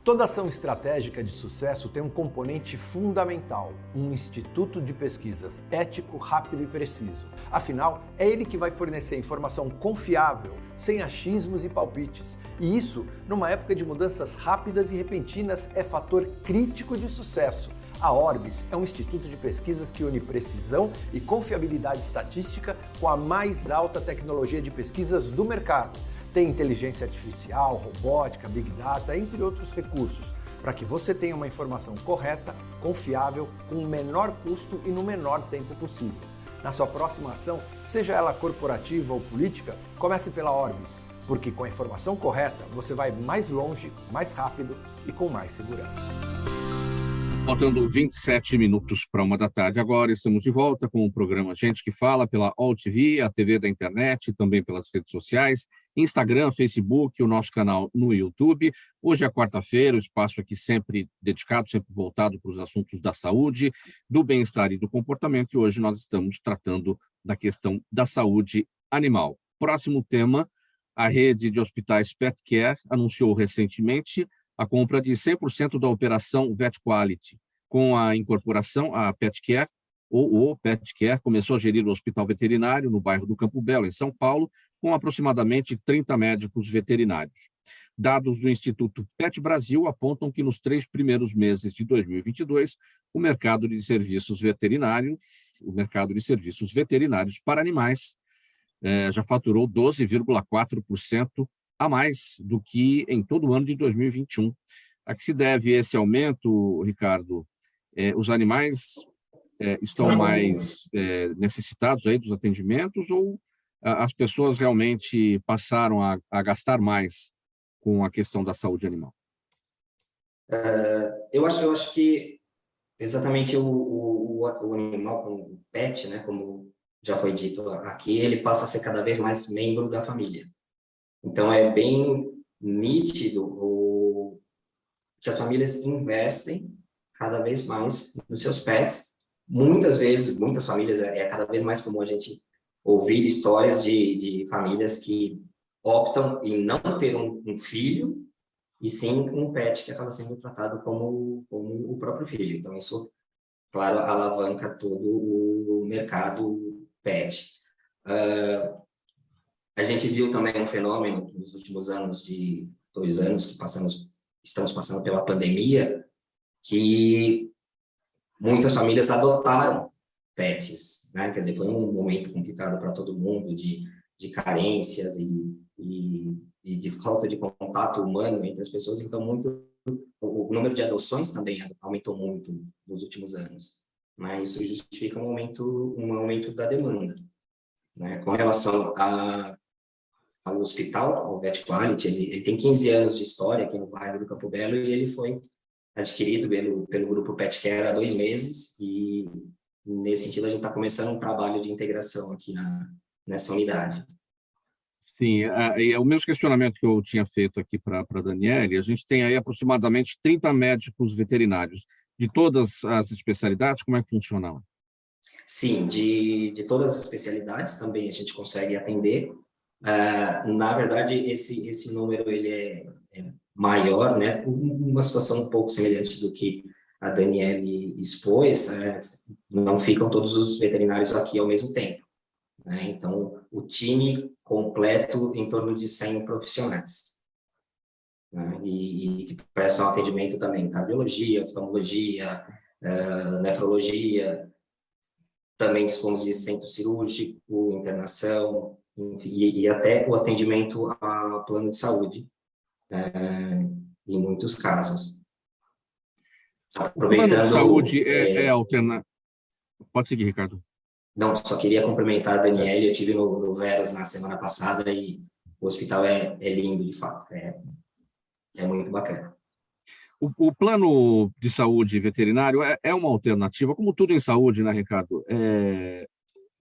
Speaker 7: Toda ação estratégica de sucesso tem um componente fundamental, um instituto de pesquisas ético, rápido e preciso. Afinal, é ele que vai fornecer informação confiável, sem achismos e palpites. E isso, numa época de mudanças rápidas e repentinas, é fator crítico de sucesso. A Orbis é um instituto de pesquisas que une precisão e confiabilidade estatística com a mais alta tecnologia de pesquisas do mercado. Tem inteligência artificial, robótica, big data, entre outros recursos, para que você tenha uma informação correta, confiável, com o menor custo e no menor tempo possível. Na sua próxima ação, seja ela corporativa ou política, comece pela Orbis, porque com a informação correta você vai mais longe, mais rápido e com mais segurança.
Speaker 2: Faltando 27 minutos para 1h da tarde, agora estamos de volta com o programa Gente que Fala pela All TV, a TV da internet, também pelas redes sociais, Instagram, Facebook, o nosso canal no YouTube. Hoje é quarta-feira, o espaço aqui sempre dedicado, sempre voltado para os assuntos da saúde, do bem-estar e do comportamento, e hoje nós estamos tratando da questão da saúde animal. Próximo tema, a rede de hospitais Pet Care anunciou recentemente a compra de 100% da operação Vet Quality. Com a incorporação, a PetCare, ou o PetCare, começou a gerir o hospital veterinário no bairro do Campo Belo, em São Paulo, com aproximadamente 30 médicos veterinários. Dados do Instituto Pet Brasil apontam que nos 3 primeiros meses de 2022, o mercado de serviços veterinários para animais já faturou 12,4% a mais do que em todo o ano de 2021. A que se deve esse aumento, Ricardo? Os animais estão mais necessitados aí dos atendimentos ou as pessoas realmente passaram a gastar mais com a questão da saúde animal?
Speaker 6: Eu acho que exatamente o animal, o pet, né, como já foi dito aqui, ele passa a ser cada vez mais membro da família. Então, é bem nítido que as famílias investem cada vez mais nos seus pets. Muitas vezes, muitas famílias, é cada vez mais comum a gente ouvir histórias de famílias que optam em não ter um filho, e sim um pet que acaba sendo tratado como o próprio filho. Então, isso, claro, alavanca todo o mercado pet. A gente viu também um fenômeno nos últimos anos, de 2 anos que estamos passando pela pandemia, que muitas famílias adotaram pets, né? Quer dizer, foi um momento complicado para todo mundo, de carências e de falta de contato humano entre as pessoas. Então, o número de adoções também aumentou muito nos últimos anos. Né? Isso justifica um aumento da demanda. Né? Com relação ao hospital, ao Vet Quality, ele tem 15 anos de história aqui no bairro do Campo Belo, e ele foi adquirido pelo grupo PetCare há 2 meses, e nesse sentido a gente está começando um trabalho de integração aqui nessa unidade.
Speaker 2: Sim, é o mesmo questionamento que eu tinha feito aqui para a Daniele. A gente tem aí aproximadamente 30 médicos veterinários. De todas as especialidades, como é que funciona?
Speaker 6: Sim, de todas as especialidades também a gente consegue atender. Na verdade, esse número ele é maior, né? Uma situação um pouco semelhante do que a Daniele expôs. Não ficam todos os veterinários aqui ao mesmo tempo. Né? Então, o time completo em torno de 100 profissionais. Né? E que prestam atendimento também em cardiologia, oftalmologia, nefrologia, também dispomos de centro cirúrgico, internação, enfim, e até o atendimento a plano de saúde, em muitos casos.
Speaker 2: Aproveitando, o plano de saúde é alternativo. Pode seguir, Ricardo.
Speaker 6: Não, só queria cumprimentar a Daniele. Eu estive no Veros na semana passada e o hospital é lindo, de fato. É muito bacana.
Speaker 2: O plano de saúde veterinário é uma alternativa, como tudo em saúde, né, Ricardo?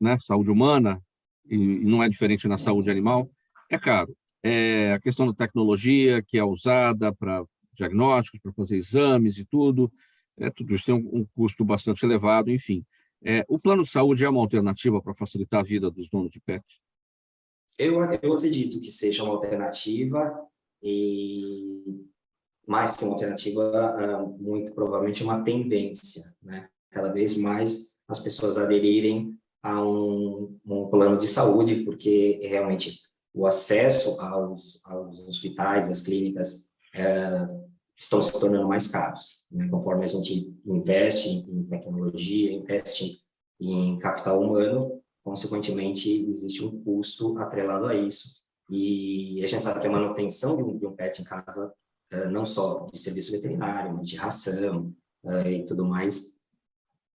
Speaker 2: Né, saúde humana, e não é diferente na saúde animal, é caro. A questão da tecnologia que é usada para diagnósticos, para fazer exames e tudo isso tem um custo bastante elevado, enfim. O plano de saúde é uma alternativa para facilitar a vida dos donos de pets?
Speaker 6: Eu acredito que seja uma alternativa, e mais que uma alternativa, muito provavelmente uma tendência, né? Cada vez mais as pessoas aderirem a um plano de saúde, porque realmente o acesso aos hospitais, às clínicas, estão se tornando mais caros. Né? Conforme a gente investe em tecnologia, investe em capital humano, consequentemente, existe um custo atrelado a isso. E a gente sabe que a manutenção de um pet em casa, não só de serviço veterinário, mas de ração e tudo mais,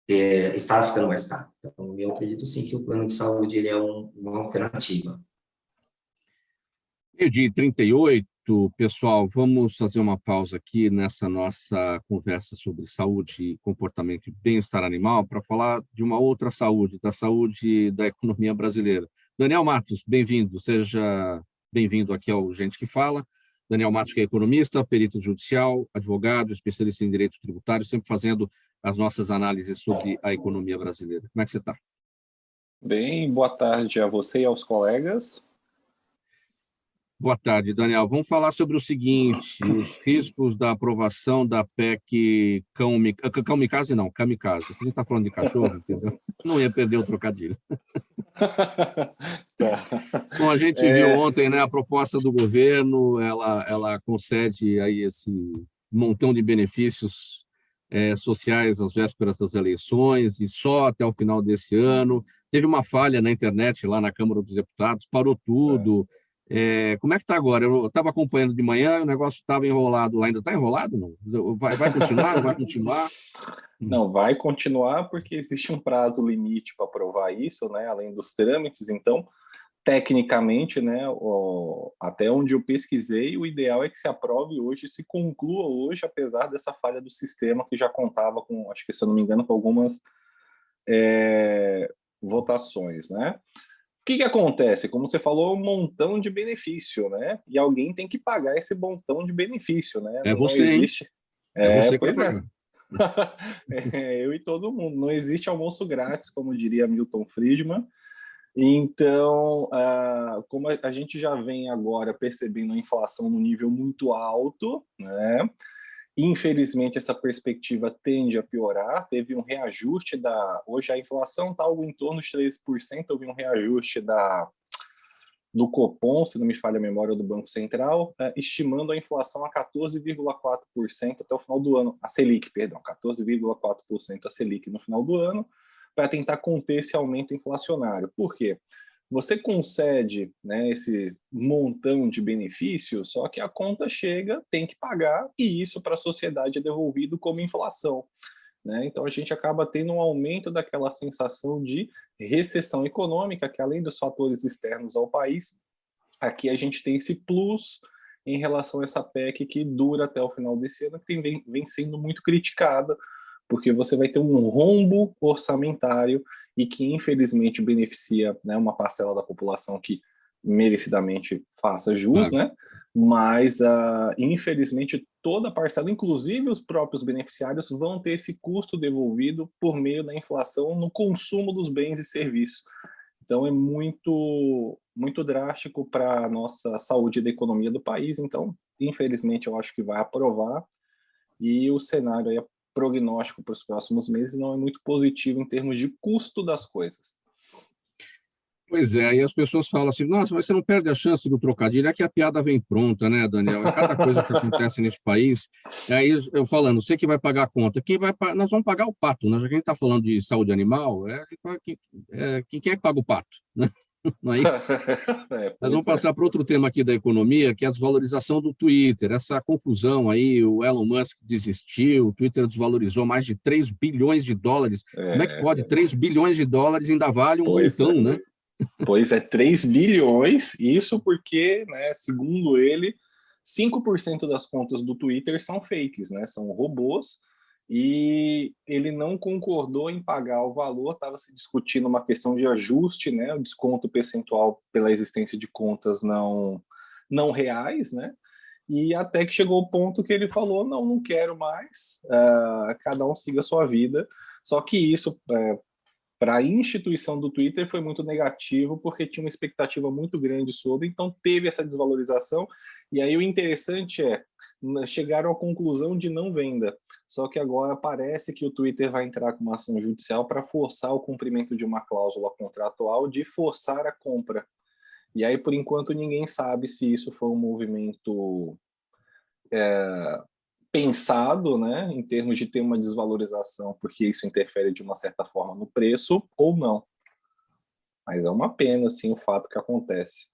Speaker 6: está ficando mais caro. Então, eu acredito sim que o plano de saúde ele é uma alternativa.
Speaker 2: Meio-dia e 38, pessoal, vamos fazer uma pausa aqui nessa nossa conversa sobre saúde e comportamento e bem-estar animal para falar de uma outra saúde, da saúde da economia brasileira. Daniel Matos, bem-vindo, seja bem-vindo aqui ao Gente que Fala. Daniel Matos, que é economista, perito judicial, advogado, especialista em direito tributário, sempre fazendo as nossas análises sobre a economia brasileira. Como é que você está?
Speaker 8: Bem, boa tarde a você e aos colegas.
Speaker 2: Boa tarde, Daniel. Vamos falar sobre o seguinte, os riscos da aprovação da PEC Kamikaze, não, Kamikaze. A gente está falando de cachorro, entendeu? Não ia perder o trocadilho.
Speaker 8: Tá.
Speaker 2: Bom, a gente viu ontem, né, a proposta do governo, ela concede aí esse montão de benefícios sociais às vésperas das eleições e só até o final desse ano. Teve uma falha na internet lá na Câmara dos Deputados, parou tudo. Como é que está agora? Eu estava acompanhando de manhã, o negócio estava enrolado. Ainda está enrolado? Não? Vai continuar? Não vai continuar?
Speaker 8: Não, vai continuar porque existe um prazo limite para aprovar isso, né? Além dos trâmites. Então, tecnicamente, né, até onde eu pesquisei, o ideal é que se aprove hoje, se conclua hoje, apesar dessa falha do sistema que já contava com, acho que se eu não me engano, com algumas votações, né? O que acontece? Como você falou, um montão de benefício, né? E alguém tem que pagar esse montão de benefício, né?
Speaker 2: É
Speaker 8: não
Speaker 2: você,
Speaker 8: existe.
Speaker 2: Você
Speaker 8: Pois
Speaker 2: é.
Speaker 8: Eu e todo mundo. Não existe almoço grátis, como diria Milton Friedman. Então, como a gente já vem agora percebendo a inflação no nível muito alto, né? Infelizmente, essa perspectiva tende a piorar. Teve um reajuste hoje a inflação está algo em torno de 13%, houve um reajuste do Copom, se não me falha a memória, do Banco Central, estimando a inflação a 14,4% até o final do ano, a Selic, perdão, 14,4% a Selic no final do ano, para tentar conter esse aumento inflacionário. Por quê? Você concede, né, esse montão de benefício, só que a conta chega, tem que pagar, e isso para a sociedade é devolvido como inflação, né? Então a gente acaba tendo um aumento daquela sensação de recessão econômica, que além dos fatores externos ao país, aqui a gente tem esse plus em relação a essa PEC que dura até o final desse ano, que vem sendo muito criticada, porque você vai ter um rombo orçamentário e que, infelizmente, beneficia, né, uma parcela da população que merecidamente faça jus, né? Mas, infelizmente, toda a parcela, inclusive os próprios beneficiários, vão ter esse custo devolvido por meio da inflação no consumo dos bens e serviços. Então, é muito, muito drástico para a nossa saúde da economia do país. Então, infelizmente, eu acho que vai aprovar e o cenário aí prognóstico para os próximos meses não é muito positivo em termos de custo das coisas.
Speaker 2: Pois é, e as pessoas falam assim, nossa, mas você não perde a chance do trocadilho, é que a piada vem pronta, né, Daniel? É cada coisa que acontece nesse país. Aí eu falando, você que vai pagar a conta, nós vamos pagar o pato, né? Já que a gente está falando de saúde animal, quem é que paga o pato, né? Não é isso? Nós vamos passar para outro tema aqui da economia, que é a desvalorização do Twitter. Essa confusão aí, o Elon Musk desistiu, o Twitter desvalorizou mais de 3 bilhões de dólares. Como é que pode? 3 bilhões de dólares ainda vale um montão, né?
Speaker 8: Pois é, 3 bilhões, isso porque, né, segundo ele, 5% das contas do Twitter são fakes, né? São robôs, e ele não concordou em pagar o valor, estava se discutindo uma questão de ajuste, né, o desconto percentual pela existência de contas não reais, né, e até que chegou o ponto que ele falou, não quero mais, cada um siga a sua vida, só que isso, para a instituição do Twitter foi muito negativo, porque tinha uma expectativa muito grande sobre, então teve essa desvalorização, e aí o interessante chegaram à conclusão de não venda, só que agora parece que o Twitter vai entrar com uma ação judicial para forçar o cumprimento de uma cláusula contratual de forçar a compra. E aí, por enquanto, ninguém sabe se isso foi um movimento pensado, né, em termos de ter uma desvalorização, porque isso interfere de uma certa forma no preço, ou não. Mas é uma pena, assim, o fato que acontece.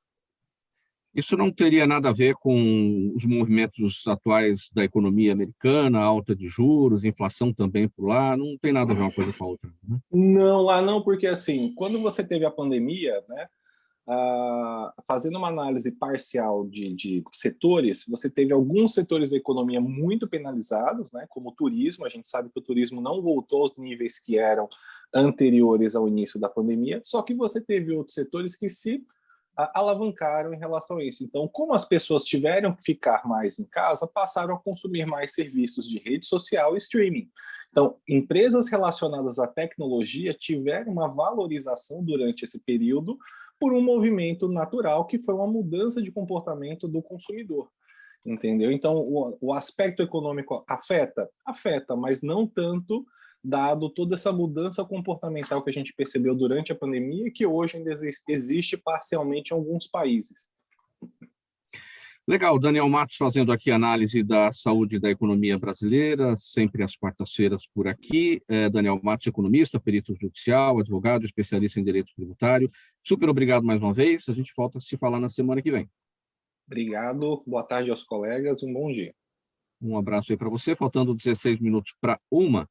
Speaker 2: Isso não teria nada a ver com os movimentos atuais da economia americana, alta de juros, inflação também por lá, não tem nada a ver uma coisa com a outra, né?
Speaker 8: Não, lá não, porque assim, quando você teve a pandemia, né, fazendo uma análise parcial de setores, você teve alguns setores da economia muito penalizados, né, como o turismo. A gente sabe que o turismo não voltou aos níveis que eram anteriores ao início da pandemia, só que você teve outros setores que se alavancaram em relação a isso. Então, como as pessoas tiveram que ficar mais em casa, passaram a consumir mais serviços de rede social e streaming. Então, empresas relacionadas à tecnologia tiveram uma valorização durante esse período, por um movimento natural que foi uma mudança de comportamento do consumidor. Entendeu? Então, o aspecto econômico afeta, mas não tanto, dado toda essa mudança comportamental que a gente percebeu durante a pandemia, que hoje ainda existe parcialmente em alguns países.
Speaker 2: Legal, Daniel Matos fazendo aqui análise da saúde e da economia brasileira, sempre às quartas-feiras por aqui. Daniel Matos, economista, perito judicial, advogado, especialista em direito tributário. Super obrigado mais uma vez. A gente volta a se falar na semana que vem.
Speaker 8: Obrigado, boa tarde aos colegas, um bom dia.
Speaker 2: Um abraço aí para você. Faltando 16 minutos para 1,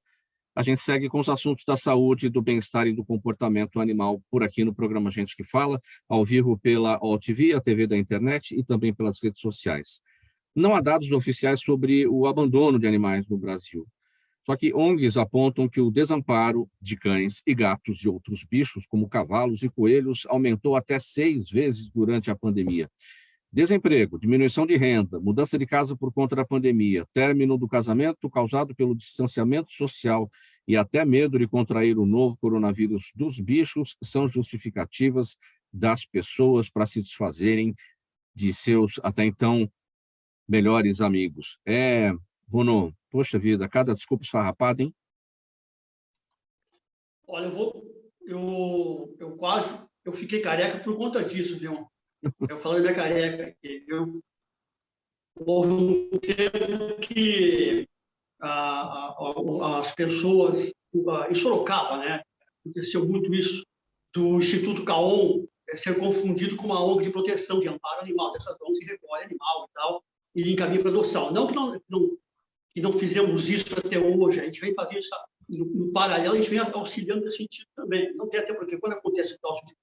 Speaker 2: a gente segue com os assuntos da saúde, do bem-estar e do comportamento animal por aqui no programa Gente que Fala, ao vivo pela OTV, a TV da internet e também pelas redes sociais. Não há dados oficiais sobre o abandono de animais no Brasil. Só que ONGs apontam que o desamparo de cães e gatos e outros bichos, como cavalos e coelhos, aumentou até 6 vezes durante a pandemia. Desemprego, diminuição de renda, mudança de casa por conta da pandemia, término do casamento causado pelo distanciamento social e até medo de contrair o novo coronavírus dos bichos são justificativas das pessoas para se desfazerem de seus, até então, melhores amigos. Bruno, poxa vida, cada desculpa esfarrapada, hein?
Speaker 4: Olha, eu fiquei careca por conta disso, viu? Eu falando da minha careca, houve um tempo que as pessoas, em Sorocaba, né, aconteceu muito isso, do Instituto CAON ser confundido com uma ONG de proteção, de amparo animal, dessas ONGs que recolhem animal e tal, e encaminha para adoção. Não que não fizemos isso até hoje, a gente vem fazendo isso no paralelo, a gente vem auxiliando nesse sentido também. Não tem até porque quando acontece o tal de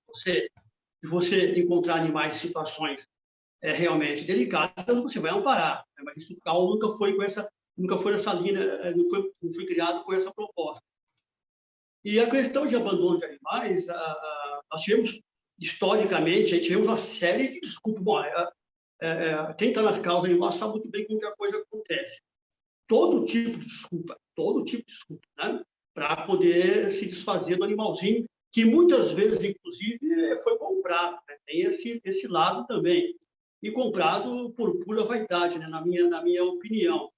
Speaker 4: você encontrar animais em situações realmente delicadas, você vai amparar. Né? Mas o CAL nunca foi nessa linha, não foi criado com essa proposta. E a questão de abandono de animais, nós tivemos, historicamente, a gente tivemos uma série de desculpas. Bom, quem está na causa animal sabe muito bem como que a coisa acontece. Todo tipo de desculpa, né? Para poder se desfazer do animalzinho, que muitas vezes, inclusive, foi comprado. Né? Tem esse lado também. E comprado por pura vaidade, né? na minha opinião.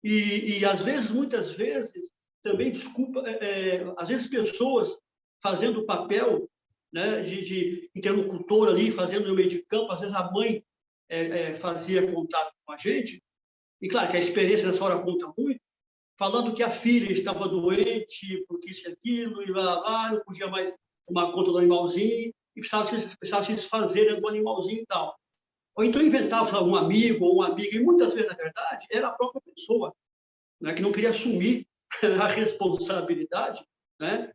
Speaker 4: E às vezes, muitas vezes, também, às vezes pessoas fazendo o papel, né, de interlocutor ali, fazendo no meio de campo, às vezes a mãe fazia contato com a gente, e claro que a experiência nessa hora conta muito, falando que a filha estava doente, porque isso e aquilo, e lá, não podia mais tomar conta do animalzinho, e precisava se desfazer, né, do animalzinho e tal. Ou então inventava um amigo ou uma amiga, e muitas vezes, na verdade, era a própria pessoa, né, que não queria assumir a responsabilidade, né,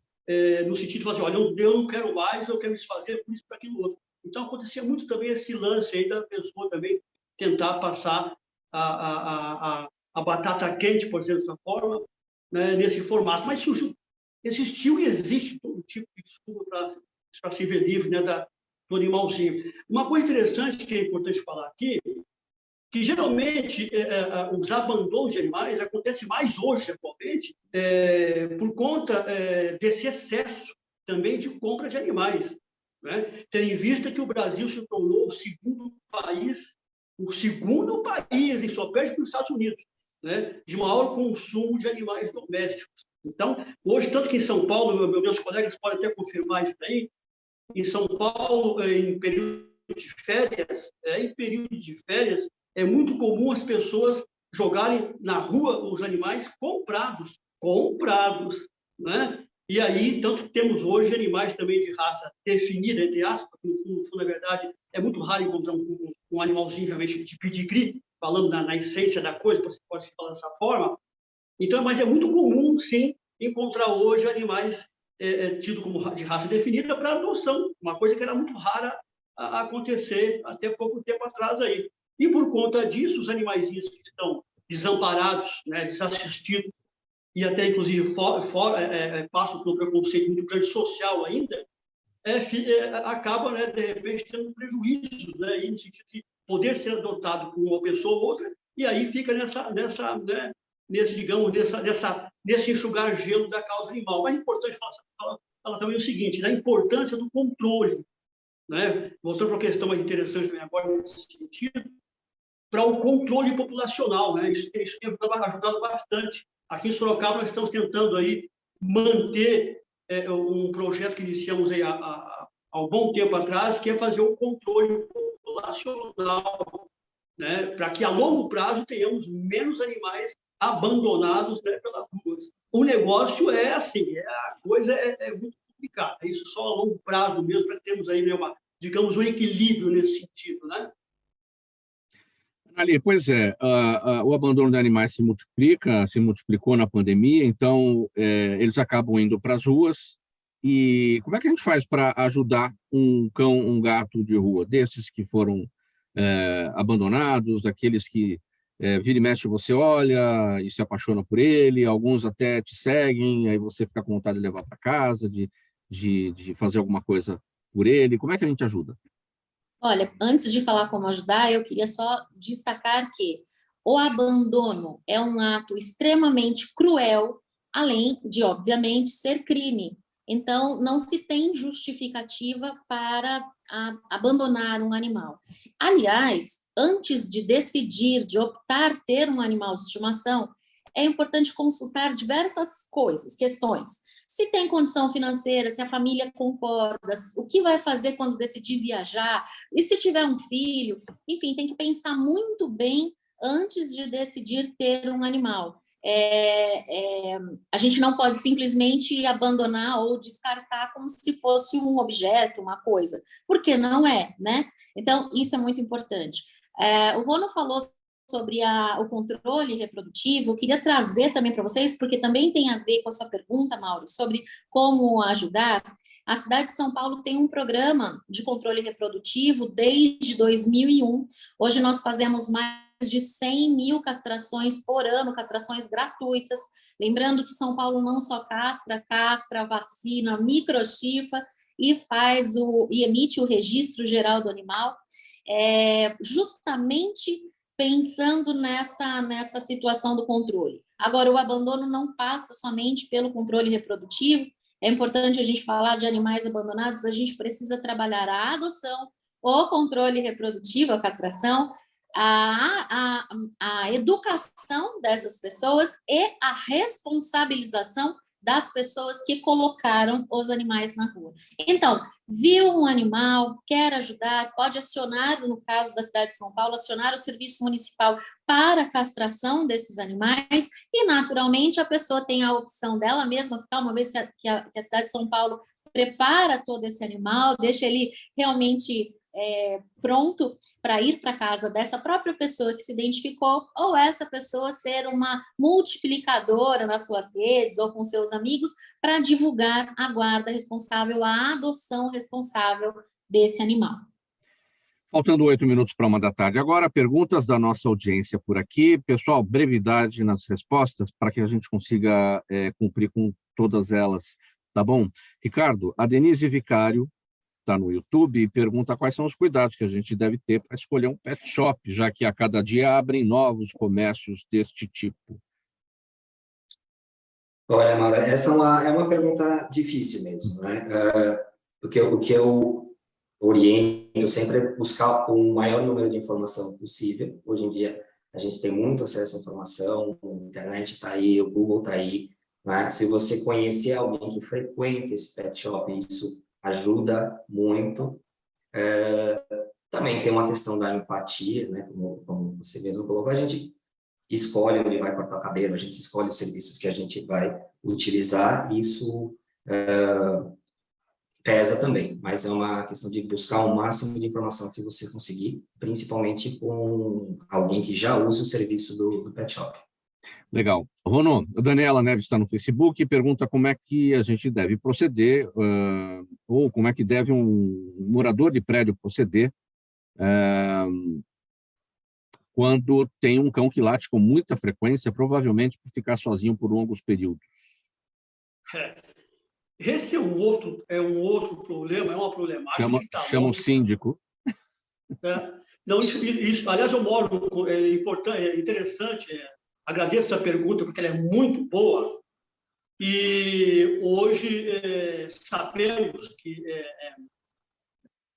Speaker 4: no sentido de falar assim, olha, eu não quero mais, eu quero me desfazer por isso, por aquilo outro. Então, acontecia muito também esse lance aí da pessoa também tentar passar a batata quente, por dizer dessa forma, né, nesse formato. Mas existiu e existe todo tipo de desculpa para se ver livre, né, do animalzinho. Uma coisa interessante que é importante falar aqui, que geralmente os abandonos de animais acontecem mais hoje, atualmente, por conta desse excesso também de compra de animais. Né? Tendo em vista que o Brasil se tornou o segundo país em só perde para os Estados Unidos, né, de maior consumo de animais domésticos. Então, hoje, tanto que em São Paulo, meus colegas podem até confirmar isso aí, em São Paulo, em período de férias, é muito comum as pessoas jogarem na rua os animais comprados, né? E aí, tanto que temos hoje animais também de raça definida, entre aspas, porque no fundo, na verdade, é muito raro encontrar um animalzinho realmente de pedigree, falando na essência da coisa, pode se falar dessa forma. Então, mas é muito comum, sim, encontrar hoje animais tidos como de raça definida para adoção, uma coisa que era muito rara a acontecer até pouco tempo atrás aí. E por conta disso, os animaizinhos que estão desamparados, né, desassistidos, e até, inclusive, passam por um preconceito muito grande social ainda, acabam, né, de repente, tendo prejuízos, né, no sentido de poder ser adotado por uma pessoa ou outra, e aí fica nesse enxugar gelo da causa animal. Mas é importante falar também o seguinte, da importância do controle, né? Voltando para uma questão mais interessante também agora nesse sentido, para o controle populacional, né? Isso tem ajudado bastante. Aqui em Sorocaba nós estamos tentando aí manter um projeto que iniciamos aí há um bom tempo atrás, que é fazer o controle populacional, né? Para que a longo prazo tenhamos menos animais abandonados, né, pelas ruas. O negócio é assim, a coisa é muito complicada. É isso só a longo prazo mesmo, para termos aí, né, digamos, um equilíbrio nesse sentido, né?
Speaker 2: Ali, pois é, o abandono de animais se multiplicou na pandemia, então eles acabam indo para as ruas. E como é que a gente faz para ajudar um cão, um gato de rua, desses que foram abandonados, aqueles que vira e mexe você olha e se apaixona por ele, alguns até te seguem, aí você fica com vontade de levar para casa, de fazer alguma coisa por ele. Como é que a gente ajuda?
Speaker 3: Olha, antes de falar como ajudar, eu queria só destacar que o abandono é um ato extremamente cruel, além de, obviamente, ser crime. Então, não se tem justificativa para abandonar um animal. Aliás, antes de decidir, de optar ter um animal de estimação, é importante consultar diversas coisas, questões. Se tem condição financeira, se a família concorda, o que vai fazer quando decidir viajar, e se tiver um filho, enfim, tem que pensar muito bem antes de decidir ter um animal. A gente não pode simplesmente abandonar ou descartar como se fosse um objeto, uma coisa, porque não é, né? Então, isso é muito importante. O Rono falou sobre o controle reprodutivo, eu queria trazer também para vocês, porque também tem a ver com a sua pergunta, Mauro, sobre como ajudar. A cidade de São Paulo tem um programa de controle reprodutivo desde 2001. Hoje nós fazemos mais de 100 mil castrações por ano, castrações gratuitas. Lembrando que São Paulo não só castra, vacina, microchipa e emite o registro geral do animal, justamente pensando nessa situação do controle. Agora, o abandono não passa somente pelo controle reprodutivo. É importante a gente falar de animais abandonados, a gente precisa trabalhar a adoção, o controle reprodutivo, a castração, a educação dessas pessoas e a responsabilização das pessoas que colocaram os animais na rua. Então, viu um animal, quer ajudar, pode acionar, no caso da cidade de São Paulo, acionar o serviço municipal para a castração desses animais e, naturalmente, a pessoa tem a opção dela mesma ficar, uma vez que a cidade de São Paulo prepara todo esse animal, deixa ele realmente pronto para ir para casa dessa própria pessoa que se identificou, ou essa pessoa ser uma multiplicadora nas suas redes ou com seus amigos para divulgar a guarda responsável, a adoção responsável desse animal.
Speaker 2: Faltando 8 minutos para 1h da tarde. Agora, perguntas da nossa audiência por aqui. Pessoal, brevidade nas respostas para que a gente consiga cumprir com todas elas, tá bom? Ricardo, a Denise Vicário está no YouTube e pergunta quais são os cuidados que a gente deve ter para escolher um pet shop, já que a cada dia abrem novos comércios deste tipo.
Speaker 6: Olha, Maura, essa é uma pergunta difícil mesmo, né? O que eu oriento sempre é buscar o maior número de informação possível. Hoje em dia, a gente tem muito acesso à informação, a internet está aí, o Google está aí, né? Se você conhecer alguém que frequenta esse pet shop, isso ajuda muito. Também tem uma questão da empatia, né? Como você mesmo colocou, a gente escolhe onde vai cortar o cabelo, a gente escolhe os serviços que a gente vai utilizar, isso pesa também, mas é uma questão de buscar o máximo de informação que você conseguir, principalmente com alguém que já usa o serviço do pet shop.
Speaker 2: Legal. Rono, a Daniela Neves está no Facebook e pergunta como é que a gente deve proceder, ou como é que deve um morador de prédio proceder quando tem um cão que late com muita frequência, provavelmente por ficar sozinho por longos períodos.
Speaker 4: Esse é um outro problema, é uma problemática.
Speaker 2: Chama o síndico.
Speaker 4: Não, isso, aliás, eu moro, é interessante, agradeço essa pergunta, porque ela é muito boa, e hoje sabemos que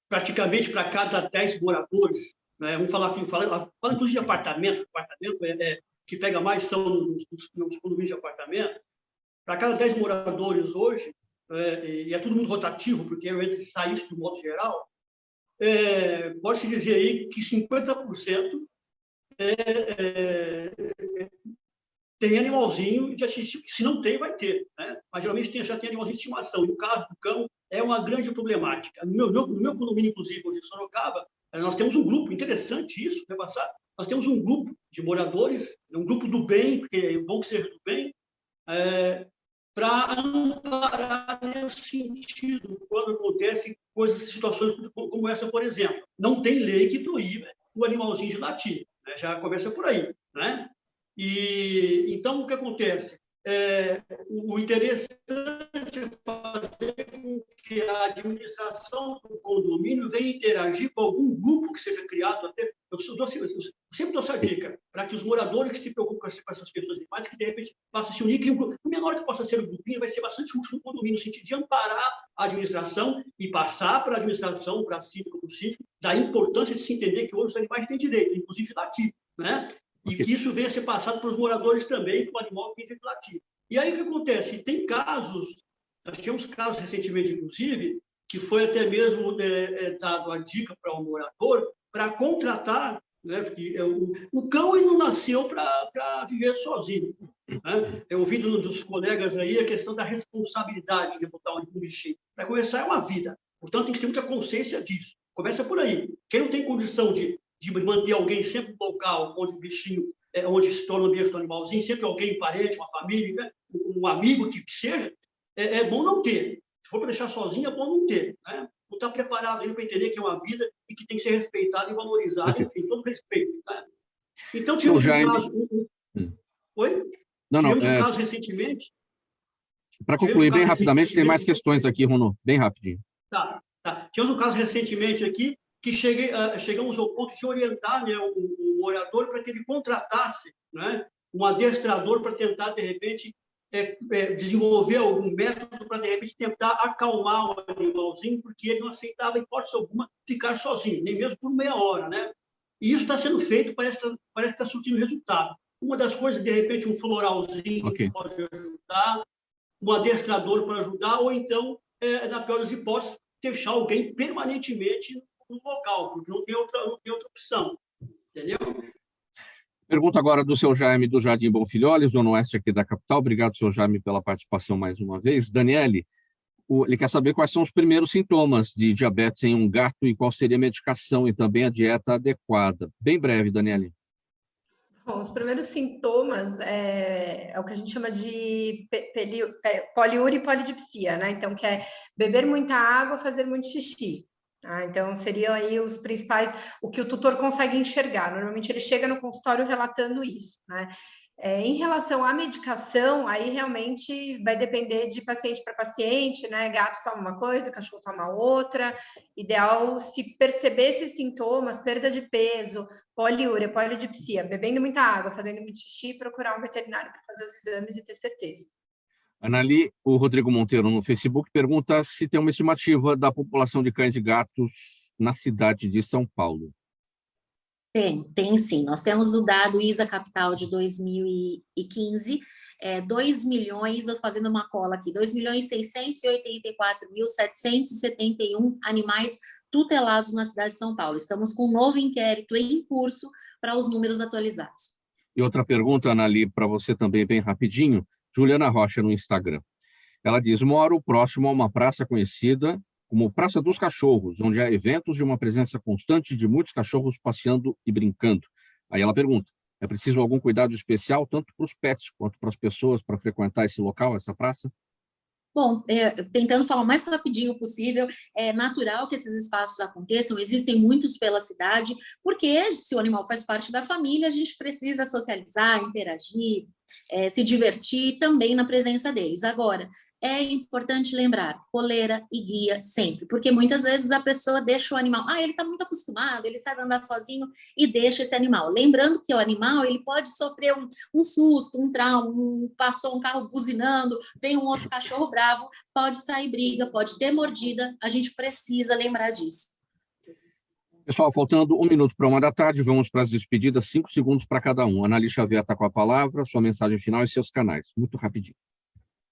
Speaker 4: praticamente para cada 10 moradores, né? Vamos falar aqui, fala inclusive de apartamento que pega mais são nos condomínios de apartamento. Para cada 10 moradores hoje, e é tudo muito rotativo, porque eu entro e saio isso de modo geral, pode-se dizer aí que 50% tem animalzinho de assistir, se não tem, vai ter, né? Mas geralmente já tem animalzinho de estimação. E o caso do cão é uma grande problemática. No meu condomínio, inclusive, hoje em Sorocaba, nós temos um grupo, interessante isso, vai passar, nós temos um grupo de moradores, um grupo do bem, porque é bom que seja do bem, para amparar nesse sentido, quando acontecem coisas, situações como essa, por exemplo. Não tem lei que proíba o animalzinho de latir, né? Já começa por aí, né? E então, o que acontece? O interessante é fazer com que a administração do condomínio venha interagir com algum grupo que seja criado. Eu sempre dou essa dica, para que os moradores que se preocupam com essas questões animais, que de repente possam se unir, o menor que possa ser o grupinho, vai ser bastante útil no condomínio, no sentido de amparar a administração e passar para a administração, para a síndica, para o síndico, da importância de se entender que hoje os animais têm direito, inclusive de latir, né? E que isso venha a ser passado para os moradores também, que o animal tem direito de latir. E aí o que acontece? Tem casos, nós tínhamos casos recentemente, inclusive, que foi até mesmo dado a dica para o morador para contratar, né? Porque o cão ele não nasceu para viver sozinho, né? Eu ouvi dos colegas aí a questão da responsabilidade de botar um bichinho. Para começar, é uma vida. Portanto, tem que ter muita consciência disso. Começa por aí. Quem não tem condição de manter alguém sempre no local onde o bichinho, onde se torna o ambiente do animalzinho, sempre alguém, parente, uma família, né? Um amigo que seja, é bom não ter. Se for para deixar sozinho, é bom não ter, né? Não está preparado ainda para entender que é uma vida e que tem que ser respeitada e valorizada, enfim, todo respeito, né? Então, tivemos um caso... Oi?
Speaker 2: Não,
Speaker 4: tivemos um caso recentemente...
Speaker 2: Para concluir bem rapidamente, tem mais questões aqui, Bruno, bem rapidinho.
Speaker 4: Tá. Tivemos um caso recentemente aqui, que chegamos ao ponto de orientar, né, o morador para que ele contratasse, né, um adestrador para tentar, de repente, desenvolver algum método para, de repente, tentar acalmar o animalzinho, porque ele não aceitava, em hipótese alguma, ficar sozinho, nem mesmo por meia hora, né? E isso está sendo feito, parece que está surtindo resultado. Uma das coisas, de repente, um floralzinho pode ajudar, um adestrador para ajudar, ou então, na pior das hipóteses, deixar alguém permanentemente no local, porque não tem outra opção, entendeu?
Speaker 2: Pergunta agora do seu Jaime, do Jardim Bonfilholi, zona oeste aqui da capital. Obrigado, seu Jaime, pela participação mais uma vez. Daniele, ele quer saber quais são os primeiros sintomas de diabetes em um gato e qual seria a medicação e também a dieta adequada. Bem breve, Daniele.
Speaker 5: Bom, os primeiros sintomas é o que a gente chama de poliúria e polidipsia, né? Então, que é beber muita água, fazer muito xixi. Então, seriam aí os principais, o que o tutor consegue enxergar. Normalmente, ele chega no consultório relatando isso, né? Em relação à medicação, aí realmente vai depender de paciente para paciente, né? Gato toma uma coisa, cachorro toma outra. Ideal, se perceber esses sintomas, perda de peso, poliúria, polidipsia, bebendo muita água, fazendo muito xixi, procurar um veterinário para fazer os exames e ter certeza.
Speaker 2: Anali, o Rodrigo Monteiro no Facebook pergunta se tem uma estimativa da população de cães e gatos na cidade de São Paulo.
Speaker 3: Tem sim. Nós temos o dado ISA Capital de 2015, 2 milhões, fazendo uma cola aqui, 2.684.771 animais tutelados na cidade de São Paulo. Estamos com um novo inquérito em curso para os números atualizados.
Speaker 2: E outra pergunta, Anali, para você também, bem rapidinho. Juliana Rocha no Instagram. Ela diz: moro próximo a uma praça conhecida como Praça dos Cachorros, onde há eventos de uma presença constante de muitos cachorros passeando e brincando. Aí ela pergunta: é preciso algum cuidado especial, tanto para os pets quanto para as pessoas, para frequentar esse local, essa praça?
Speaker 3: Bom, tentando falar o mais rapidinho possível, é natural que esses espaços aconteçam, existem muitos pela cidade, porque se o animal faz parte da família, a gente precisa socializar, interagir, se divertir também na presença deles. Agora, é importante lembrar, coleira e guia sempre, porque muitas vezes a pessoa deixa o animal, ele está muito acostumado, ele sabe andar sozinho e deixa esse animal. Lembrando que o animal, ele pode sofrer um susto, um trauma, passou um carro buzinando, vem um outro cachorro bravo, pode sair briga, pode ter mordida, a gente precisa lembrar disso.
Speaker 2: Pessoal, faltando 1 minuto para 1 da tarde, vamos para as despedidas, 5 segundos para cada um. Annalise Xavier está com a palavra, sua mensagem final e seus canais. Muito rapidinho.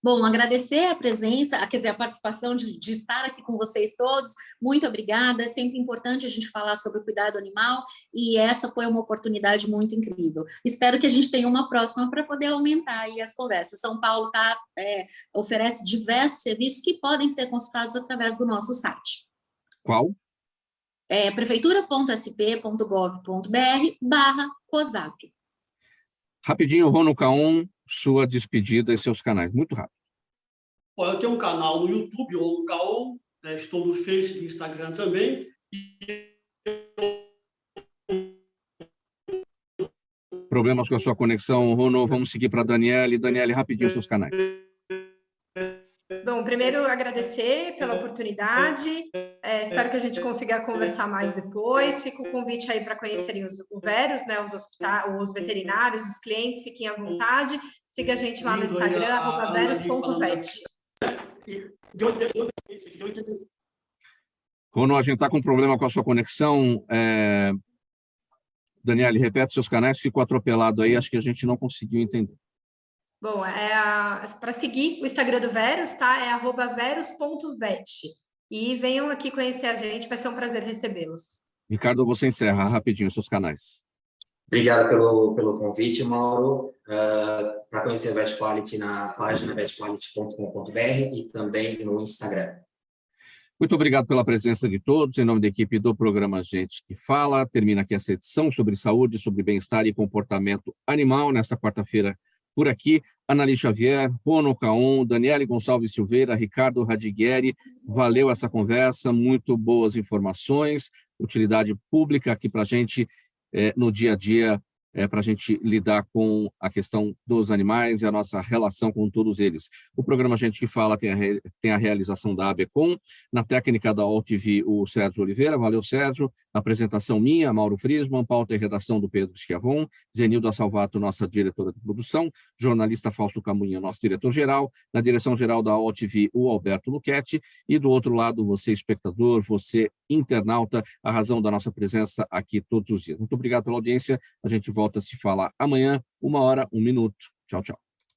Speaker 3: Bom, agradecer a presença, quer dizer, a participação de estar aqui com vocês todos. Muito obrigada. É sempre importante a gente falar sobre o cuidado animal e essa foi uma oportunidade muito incrível. Espero que a gente tenha uma próxima para poder aumentar aí as conversas. São Paulo oferece diversos serviços que podem ser consultados através do nosso site.
Speaker 2: Qual?
Speaker 3: prefeitura.sp.gov.br/COSAP.
Speaker 2: Rapidinho, Rono Caon, sua despedida e seus canais. Muito rápido.
Speaker 4: Olha, eu tenho um canal no YouTube, o Caon, estou no Face e no Instagram também.
Speaker 2: Problemas com a sua conexão, Rono. Vamos seguir para a Daniele. Daniele, rapidinho, seus canais.
Speaker 5: Bom, primeiro agradecer pela oportunidade, espero que a gente consiga conversar mais depois, fica o convite aí para conhecerem o Verus, né, os veterinários, os clientes, fiquem à vontade, siga a gente lá no Instagram, @verus.vet.
Speaker 2: Rono, a gente está com problema com a sua conexão. Daniele, repete seus canais, ficou atropelado aí, acho que a gente não conseguiu entender.
Speaker 5: Bom, para seguir o Instagram do Verus, tá? É @verus.vet. E venham aqui conhecer a gente, vai ser um prazer recebê-los.
Speaker 2: Ricardo, você encerra rapidinho seus canais.
Speaker 6: Obrigado pelo convite, Mauro. Para conhecer a Vet Quality na página vetquality.com.br e também no Instagram.
Speaker 2: Muito obrigado pela presença de todos. Em nome da equipe do programa Gente que Fala, termina aqui essa edição sobre saúde, sobre bem-estar e comportamento animal, nesta quarta-feira por aqui. Annalise Xavier, Rono Caon, Daniele Gonçalves Silveira, Ricardo Radiguieri. Valeu essa conversa, muito boas informações, utilidade pública aqui para a gente no dia a dia, para a gente lidar com a questão dos animais e a nossa relação com todos eles. O programa Gente que Fala tem a realização da ABECOM, na técnica da OTV, o Sérgio Oliveira. Valeu, Sérgio. Apresentação minha, Mauro Friesman, pauta e redação do Pedro Schiavon, Zenilda Salvato, nossa diretora de produção, jornalista Fausto Camunha, nosso diretor-geral, na direção-geral da OTV, o Alberto Luchetti, e do outro lado, você, espectador, você, internauta, a razão da nossa presença aqui todos os dias. Muito obrigado pela audiência, a gente volta a se falar amanhã, 1 hora, 1 minuto. Tchau, tchau.